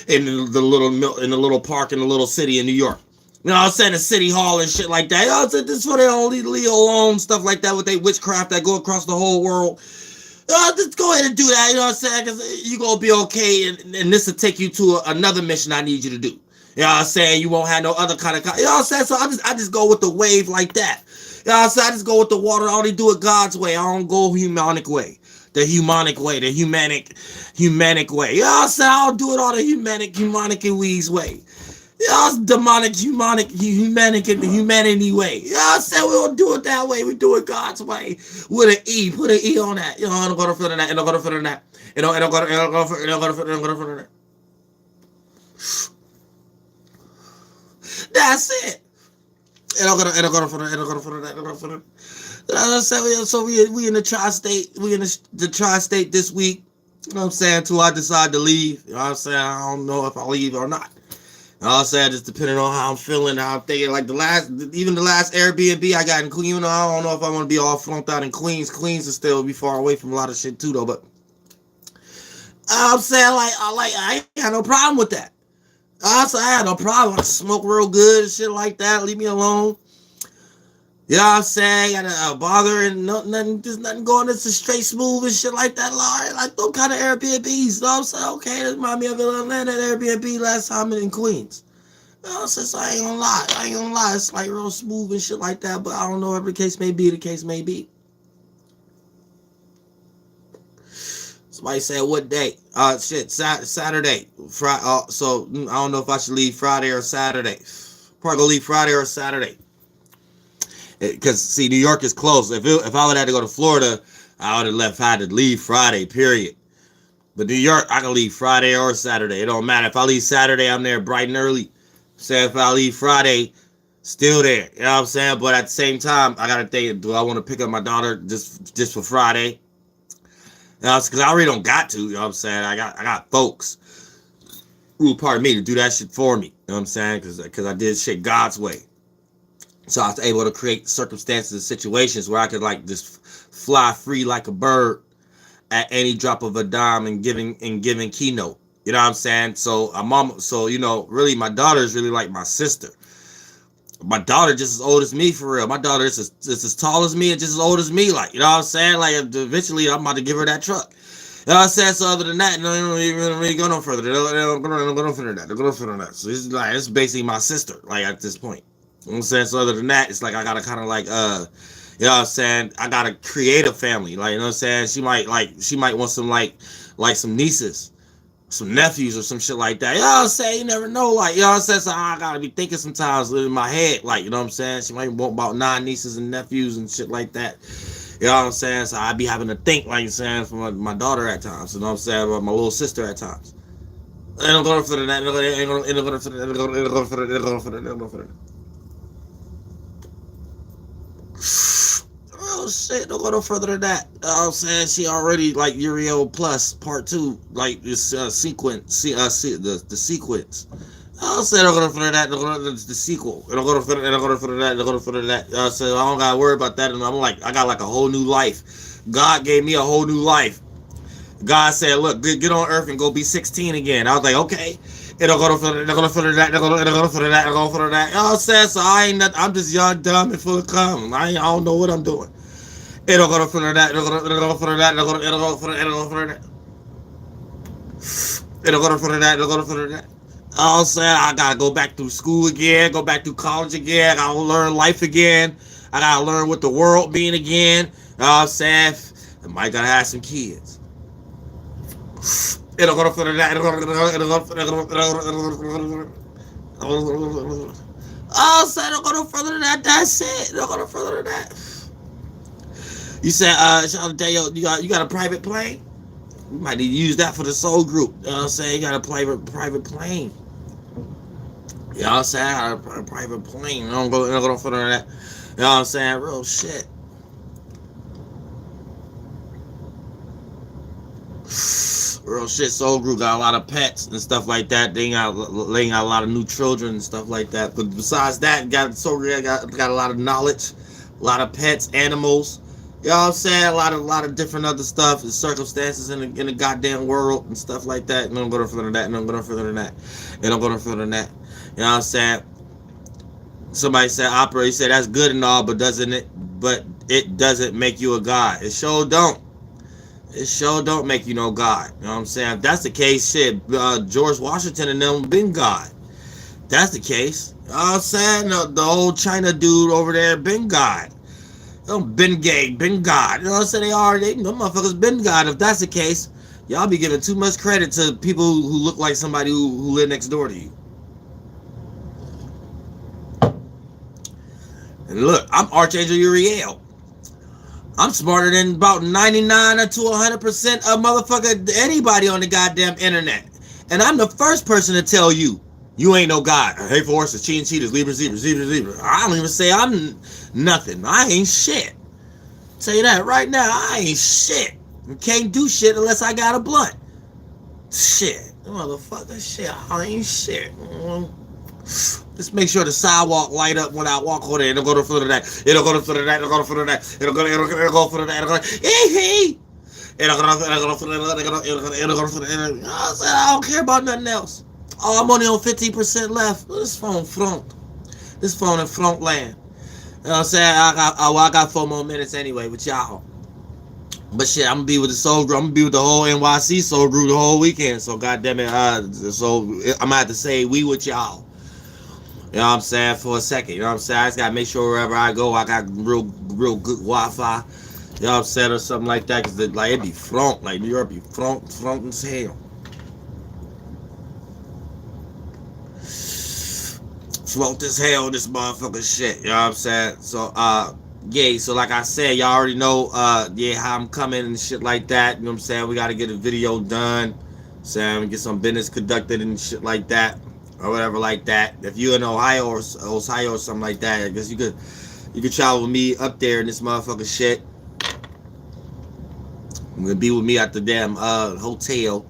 in the little park in the little city in New York. You know what I'm saying? The city hall and shit like that. You know what I'm saying? This is for their own leave alone, stuff like that with their witchcraft that go across the whole world. Just go ahead and do that, you know what I'm saying? Because you're going to be okay, and this will take you to another mission I need you to do. You know what I'm saying? You won't have no other kind of... You know what I'm saying? So I just go with the wave like that. You know what I'm saying? I just go with the water. I only do it God's way. I don't go humanic way. The humanic way. The humanic way. You know what I'm saying? I don't do it all the humanic and weeds way. You know, it's demonic, humanic, and the humanity way. You know what I'm saying? We don't do it that way. We do it God's way. With an E. Put an E on that. You know, I don't go to fit in that. It don't go to fit in that. It don't go to fit in that. That's it. It don't go to fit in that. So we in the tri-state. We in the tri-state this week. You know what I'm saying? Until I decide to leave. You know what I'm saying? I don't know if I'll leave or not. All said, just depending on how I'm feeling, how I'm thinking. Like the last Airbnb I got in Queens, I don't know if I want to be all flunked out in Queens. Queens is still be far away from a lot of shit too, though. But I'm saying, I ain't got no problem with that. I had no problem. I smoke real good and shit like that. Leave me alone. You know what I'm saying? Got bother and nothing going. It's straight smooth and shit like that. Like those kind of Airbnbs. You know what I'm saying? Okay, this remind me of Atlanta, that Airbnb last time in Queens. You know what I'm saying? So I ain't gonna lie. It's like real smooth and shit like that. But I don't know whatever the case may be. Somebody said what day? Saturday. Friday. So I don't know if I should leave Friday or Saturday. Probably gonna leave Friday or Saturday. Because see, New York is close. If I would have to go to Florida, I would have had to leave Friday, period. But New York, I can leave Friday or Saturday. It don't matter. If I leave Saturday, I'm there bright and early. Say if I leave Friday, still there. You know what I'm saying? But at the same time, I gotta think, do I want to pick up my daughter just for Friday? You know, because I already don't got to. You know what I'm saying? I got folks who, pardon me, to do that shit for me. You know what I'm saying? Because I did shit God's way. So I was able to create circumstances and situations where I could like just fly free like a bird at any drop of a dime and giving keynote. You know what I'm saying? So you know, really my daughter is really like my sister. My daughter just as old as me for real. My daughter is as tall as me and just as old as me. Like, you know what I'm saying? Like eventually I'm about to give her that truck. You know what I'm saying? So other than that, no, they don't really go no further. They don't go no further than that. So it's basically my sister, like at this point. You know what I'm saying? So other than that, it's like I gotta kind of like you know what I'm saying, I gotta create a family. Like, you know what I'm saying? She might want some like some nieces, some nephews or some shit like that. You know what I'm saying? You never know. Like, you know what I'm saying? So I gotta be thinking sometimes in my head, like, you know what I'm saying? She might want about 9 nieces and nephews and shit like that. You know what I'm saying? So I be having to think, like you're saying, for my daughter at times. You know what I'm saying? About my little sister at times. They don't go for that. They don't go for that. Oh shit, don't go no further than that. You know what I'm saying? She already like Uriel Plus Part 2, like this sequence, the sequence. I'll say don't go no further than that. The sequel. Don't go no further. Don't go no further than that. Don't go no further than that. So I don't gotta worry about that. And I'm like, I got like a whole new life. God gave me a whole new life. God said, look, get on earth and go be 16 again. I was like, okay. It'll go to filter, it'll go to filter that, it'll go to filter that, it'll go to filter that. You know what I'm saying? So I ain't nothing, I'm just young, dumb, and full of cum. I don't know what I'm doing. It'll go to filter that, it'll go to filter that, it'll go to filter that. It'll go to filter that, it'll go to filter that. I'm saying I gotta go back through school again, go back through college again, I gotta learn life again. I gotta learn what the world mean again. You know what I'm saying? I might gotta have some kids. It'll go to filter that, it'll go to oh, so it'll go to further than that, that's it. It'll go to further than that. You said, you got a private plane? You might need to use that for the soul group. You know what I'm saying? You got a private plane. You know what I'm saying? I got a private plane. I don't go further than that. You know what I'm saying? Real shit. Real shit. Soul group got a lot of pets and stuff like that. They got a lot of new children and stuff like that. But besides that, soul group got a lot of knowledge, a lot of pets, animals. You know what I'm saying? A lot of different other stuff and circumstances in the goddamn world and stuff like that. And I'm going to further than that. And I'm going to further than that. And I'm going to further than that. You know what I'm saying? Somebody said opera. He said that's good and all, but it doesn't make you a god. It sure don't. It sure don't make you no god. You know what I'm saying? If that's the case, shit, George Washington and them been god. That's the case. You know what I'm saying? The old China dude over there been god. Been gay, been God. You know what I'm saying? Them motherfuckers been God. If that's the case, y'all be giving too much credit to people who look like somebody who live next door to you. And look, I'm Archangel Uriel. I'm smarter than about 99 to 100% of motherfucker anybody on the goddamn internet. And I'm the first person to tell you, you ain't no God. Hey, forces, cheating, cheaters, Libra. I don't even say I'm nothing. I ain't shit. Tell you that right now. I ain't shit. You can't do shit unless I got a blunt. Shit. Motherfucker, shit. I ain't shit. Just make sure the sidewalk light up when I walk over there. It'll go to the foot of that. It'll go to the foot of that. It'll go to the foot of that. It'll go to the foot of that. It'll go to I don't care about nothing else. Oh, I'm only on 15% left. This phone front. This phone in front land. You know what I'm saying? I got 4 more minutes anyway with y'all. But shit, I'm gonna be with the soul group. I'm gonna be with the whole NYC soul group the whole weekend. So goddamn it, so I'm gonna have to say we with y'all. You know what I'm saying? For a second. You know what I'm saying? I just gotta make sure wherever I go, I got real good Wi-Fi. You know what I'm saying? Or something like that. Cause like it be front. Like New York be front as hell. Float as hell, this motherfucker shit. You know what I'm saying? So, yeah, so like I said, y'all already know, how I'm coming and shit like that. You know what I'm saying? We got to get a video done. So, get some business conducted and shit like that. Or whatever like that. If you in Ohio or something like that, I guess you could travel with me up there in this motherfucker shit. I'm going to be with me at the damn, hotel.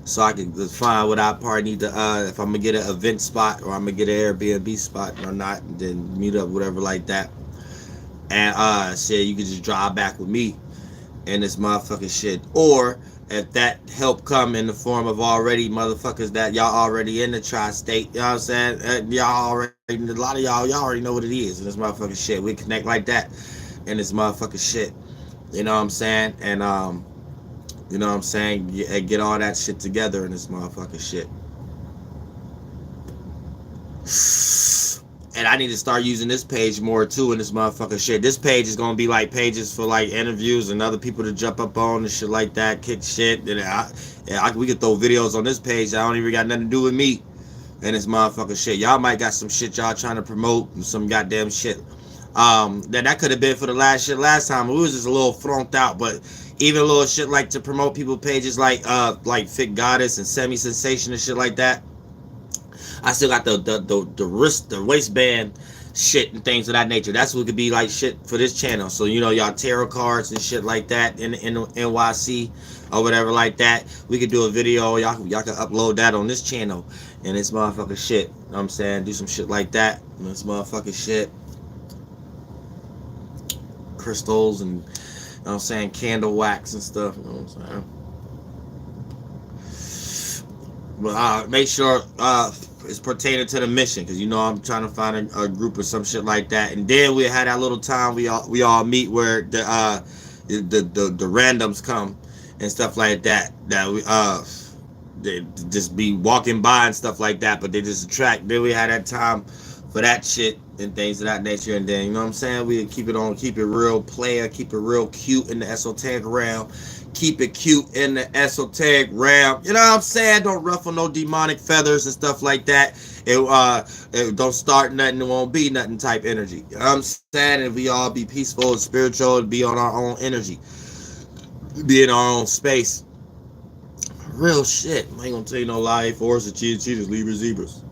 So I can find what I probably need to, if I'm going to get an event spot or I'm going to get an Airbnb spot or not, then meet up, whatever like that. And, shit, you can just drive back with me and this motherfucking shit. Or, if that help come in the form of already motherfuckers that y'all already in the tri-state, you know what I'm saying? A lot of y'all already know what it is in this motherfucking shit. We connect like that in this motherfucking shit. You know what I'm saying? And, you know what I'm saying? Get all that shit together in this motherfucking shit. And I need to start using this page more too in this motherfucking shit. This page is gonna be like pages for like interviews and other people to jump up on and shit like that, kick shit. And we could throw videos on this page that don't even got nothing to do with me and this motherfucking shit. Y'all might got some shit y'all trying to promote and some goddamn shit. That could have been for the last time. We was just a little thrown out, but even a little shit like to promote people pages like Fit Goddess and Semi Sensation and shit like that. I still got the wrist, the waistband shit and things of that nature. That's what could be like shit for this channel. So, you know, y'all tarot cards and shit like that in NYC or whatever like that. We could do a video. Y'all can upload that on this channel and this motherfucking shit. You know what I'm saying? Do some shit like that. And this motherfucking shit. Crystals and, you know what I'm saying, candle wax and stuff. You know what I'm saying? Make sure it's pertaining to the mission, because you know I'm trying to find a group or some shit like that. And then we had that little time we all meet where the randoms come and stuff like that. That we they just be walking by and stuff like that, but they just attract. Then we had that time for that shit and things of that nature. And then, you know what I'm saying, we keep it real player, keep it real cute in the esoteric realm, keep it cute in the esoteric realm. You know what I'm saying? Don't ruffle no demonic feathers and stuff like that. It don't start nothing, it won't be nothing type energy. You know what I'm saying? If we all be peaceful and spiritual and be on our own energy, be in our own space. Real shit. I ain't gonna tell you no lie. Force, cheaters, Libras, zebras.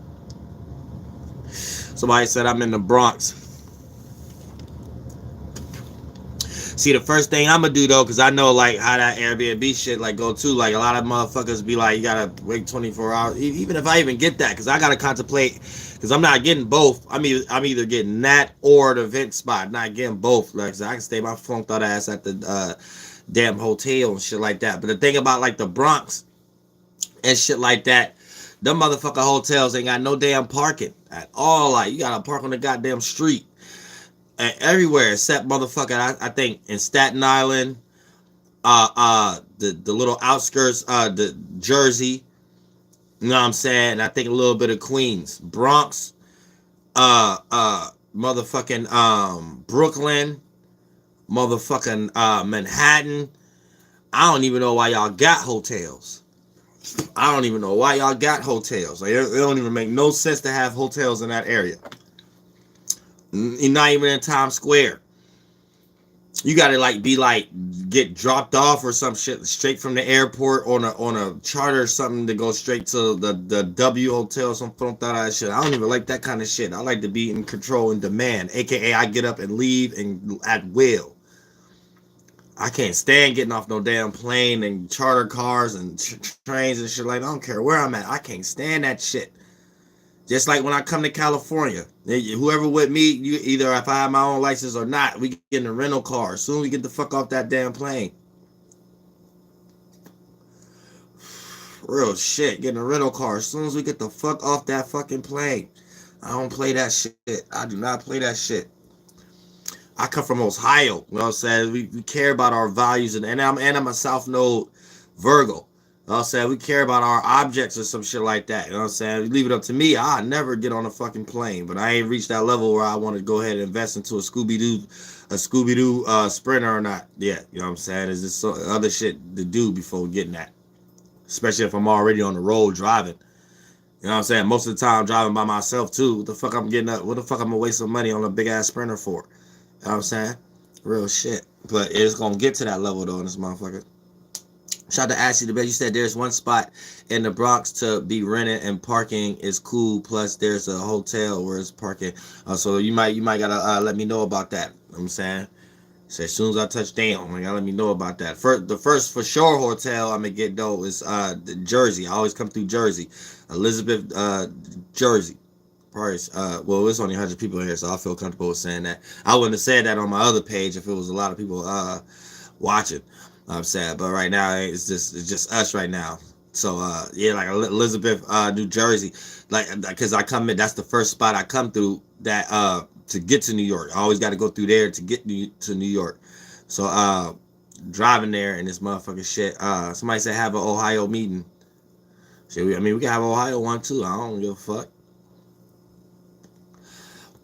Somebody said I'm in the Bronx. See, the first thing I'm gonna do though, because I know like how that Airbnb shit like go to. Like a lot of motherfuckers be like, you gotta wait 24 hours. Even if I even get that, because I gotta contemplate, because I'm not getting both. I'm either getting that or the event spot. Not getting both. Like I can stay my funked out ass at the damn hotel and shit like that. But the thing about like the Bronx and shit like that, them motherfucker hotels ain't got no damn parking at all. Like you gotta park on the goddamn street. And everywhere except motherfucker, I think in Staten Island, the little outskirts, the Jersey, you know what I'm saying? I think a little bit of Queens, Bronx, motherfucking Brooklyn, motherfucking Manhattan. I don't even know why y'all got hotels. I don't even know why y'all got hotels. Like it don't even make no sense to have hotels in that area. You're not even in Times Square. You gotta get dropped off or some shit straight from the airport on a charter or something to go straight to the W hotel, some that shit. I don't even like that kind of shit. I like to be in control and demand, aka I get up and leave and at will. I can't stand getting off no damn plane and charter cars and trains and shit like that. I don't care where I'm at. I can't stand that shit. Just like when I come to California, whoever with me, you either if I have my own license or not, we get in a rental car. As soon as we get the fuck off that damn plane. Real shit, getting a rental car. As soon as we get the fuck off that fucking plane. I don't play that shit. I do not play that shit. I come from Ohio. You know what I'm saying? We care about our values, and I'm a South Node Virgo. You know what I'm saying? We care about our objects or some shit like that. You know what I'm saying? You leave it up to me, I'll never get on a fucking plane. But I ain't reached that level where I want to go ahead and invest into a Scooby-Doo Sprinter or not yet. You know what I'm saying? There's just other shit to do before getting that. Especially if I'm already on the road driving. You know what I'm saying? Most of the time I'm driving by myself too. What the fuck I'm gonna waste some money on a big ass Sprinter for? You know what I'm saying? Real shit. But it's gonna get to that level though in this motherfucker. Shout out to Ashley the best. You said there's one spot in the Bronx to be rented and parking is cool. Plus there's a hotel where it's parking. So you might gotta let me know about that. You know what I'm saying? So as soon as I touch down, you gotta let me know about that. The first for sure hotel I'm gonna get though is Jersey. I always come through Jersey. Elizabeth, Jersey. Probably, well, it's only 100 people in here, so I feel comfortable with saying that. I wouldn't have said that on my other page if it was a lot of people watching. I'm sad, but right now it's just us right now. So yeah, like Elizabeth, New Jersey, like because I come in, that's the first spot I come through that to get to New York. I always got to go through there to get to New York. So driving there and this motherfucking shit. Somebody said have an Ohio meeting. So we can have Ohio one too. I don't give a fuck.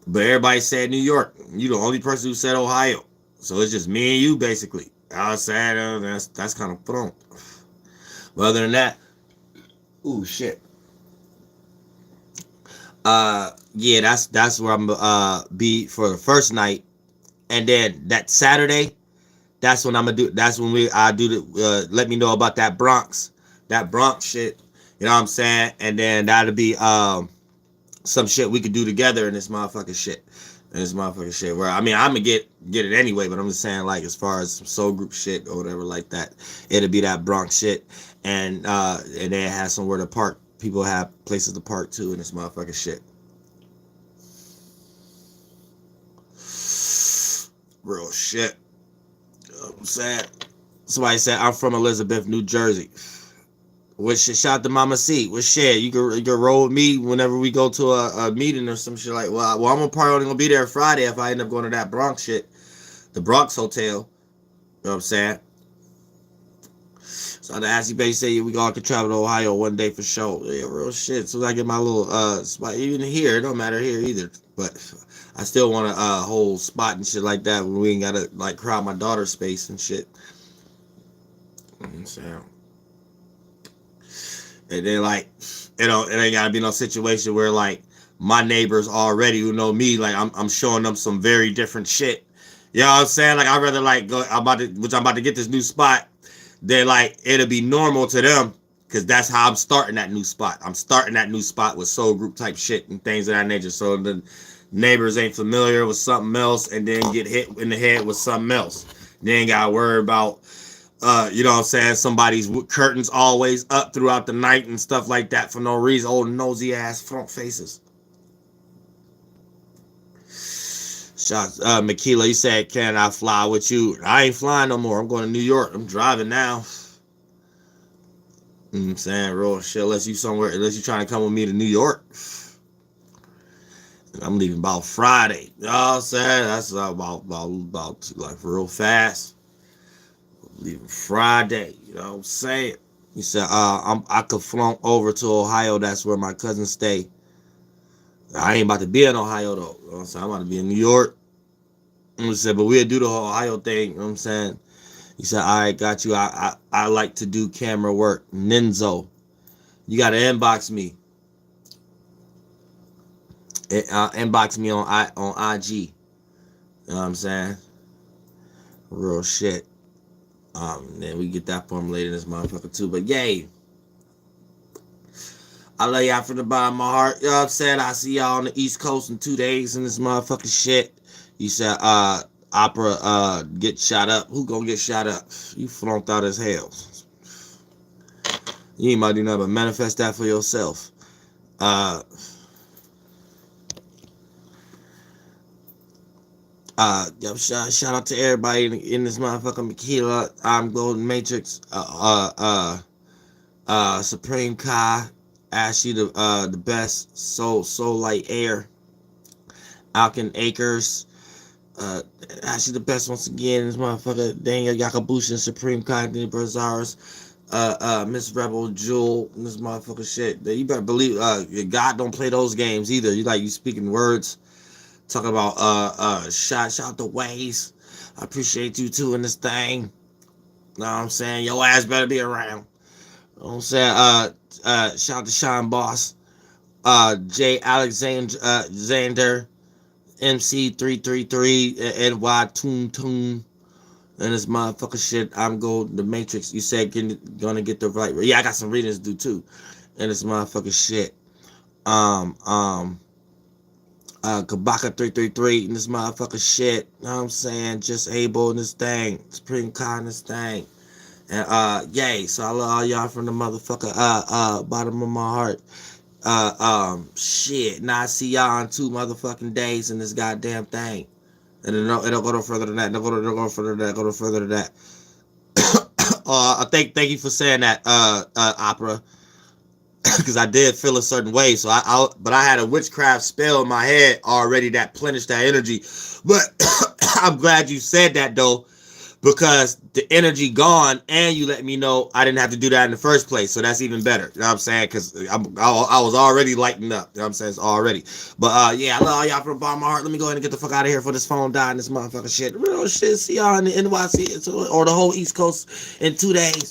But everybody said New York. You the only person who said Ohio. So it's just me and you basically. I said that's kind of fun. But other than that, ooh shit. Yeah, that's where I'm be for the first night, and then that Saturday, that's when I'm gonna do. That's when I do the. Let me know about that Bronx shit. You know what I'm saying? And then that'll be some shit we could do together in this motherfucking shit. Where I'm gonna get it anyway, but I'm just saying like as far as some soul group shit or whatever like that, it'll be that Bronx shit, and then it has somewhere to park. People have places to park too in this motherfucking shit. Real shit. You know what I'm saying? Somebody said I'm from Elizabeth, New Jersey. Which shout out to Mama C. With shit, you can roll with me whenever we go to a meeting or some shit like. Well, I'm probably only gonna be there Friday if I end up going to that Bronx shit, the Bronx Hotel. You know what I'm saying? So the Assy Bay say we all can travel to Ohio one day for sure. Yeah, real shit. So I get my little spot, even here, it don't matter here either. But I still want a whole spot and shit like that when we ain't gotta like crowd my daughter's space and shit. You know what I'm saying? And then like, it ain't gotta be no situation where like my neighbors already who know me, like I'm showing them some very different shit. You know what I'm saying? Like I'd rather like go, I'm about to get this new spot. Then like it'll be normal to them because that's how I'm starting that new spot. I'm starting that new spot with soul group type shit and things of that nature. So the neighbors ain't familiar with something else and then get hit in the head with something else. They ain't gotta worry about you know what I'm saying, somebody's curtains always up throughout the night and stuff like that for no reason. Old nosy ass front faces. Shots, Makila, you said, can I fly with you? I ain't flying no more. I'm going to New York. I'm driving now. You know what I'm saying? Real shit. Unless you trying to come with me to New York. I'm leaving about Friday. You know what I'm saying? That's about like real fast. Leaving Friday, you know what I'm saying? He said, I could flunk over to Ohio. That's where my cousins stay. I ain't about to be in Ohio, though. You know what I'm saying? I'm about to be in New York. He said, but we'll do the whole Ohio thing. You know what I'm saying? He said, all right, got you. I like to do camera work. Ninzo. You got to inbox me. Inbox me on IG. You know what I'm saying? Real shit. Then we get that formulated in this motherfucker too. But yay. I love y'all from the bottom of my heart. You know what I'm saying? I see y'all on the East Coast in 2 days in this motherfucking shit. You said opera get shot up. Who gonna get shot up? You flunked out as hell. You ain't about to do nothing but manifest that for yourself. Shout out to everybody in this motherfucking Makila. I'm Golden Matrix. Supreme Kai. Ashley the best. Soul Light Air. Alkin Acres. Ashley the best once again. This motherfucker Daniel Yakabushin. Supreme Kai. Danny Brazaris. Miss Rebel Jewel. This motherfucker shit. You better believe God don't play those games either. You speaking words. Talking about shout out the ways. I appreciate you too in this thing. Know what I'm saying? Your ass better be around. You know what I'm saying? Shout out to Sean Boss. J Alexander MC333 NY Toon and this motherfucker shit. I'm going the Matrix. You said gonna get the right. Yeah, I got some readings to do too. And this motherfucker shit. Kabaka 333 in this motherfucker shit. You know what I'm saying? Just able in this thing. Supreme Con in this thing. And yay. So I love all y'all from the motherfucker bottom of my heart. Shit. Now I see y'all in 2 motherfucking days in this goddamn thing. And it'll go no further than that. It'll go further than that. Go no further than that. Thank you for saying that, Opera. Because I did feel a certain way, so but I had a witchcraft spell in my head already that plenished that energy. But I'm glad you said that though, because the energy gone, and you let me know I didn't have to do that in the first place, so that's even better. You know what I'm saying? Because I was already lighting up. You know what I'm saying? It's already. But yeah, I love all y'all from the bottom of my heart. Let me go ahead and get the fuck out of here for this phone dying. This motherfucker shit. Real shit. See y'all in the NYC or the whole East Coast in 2 days.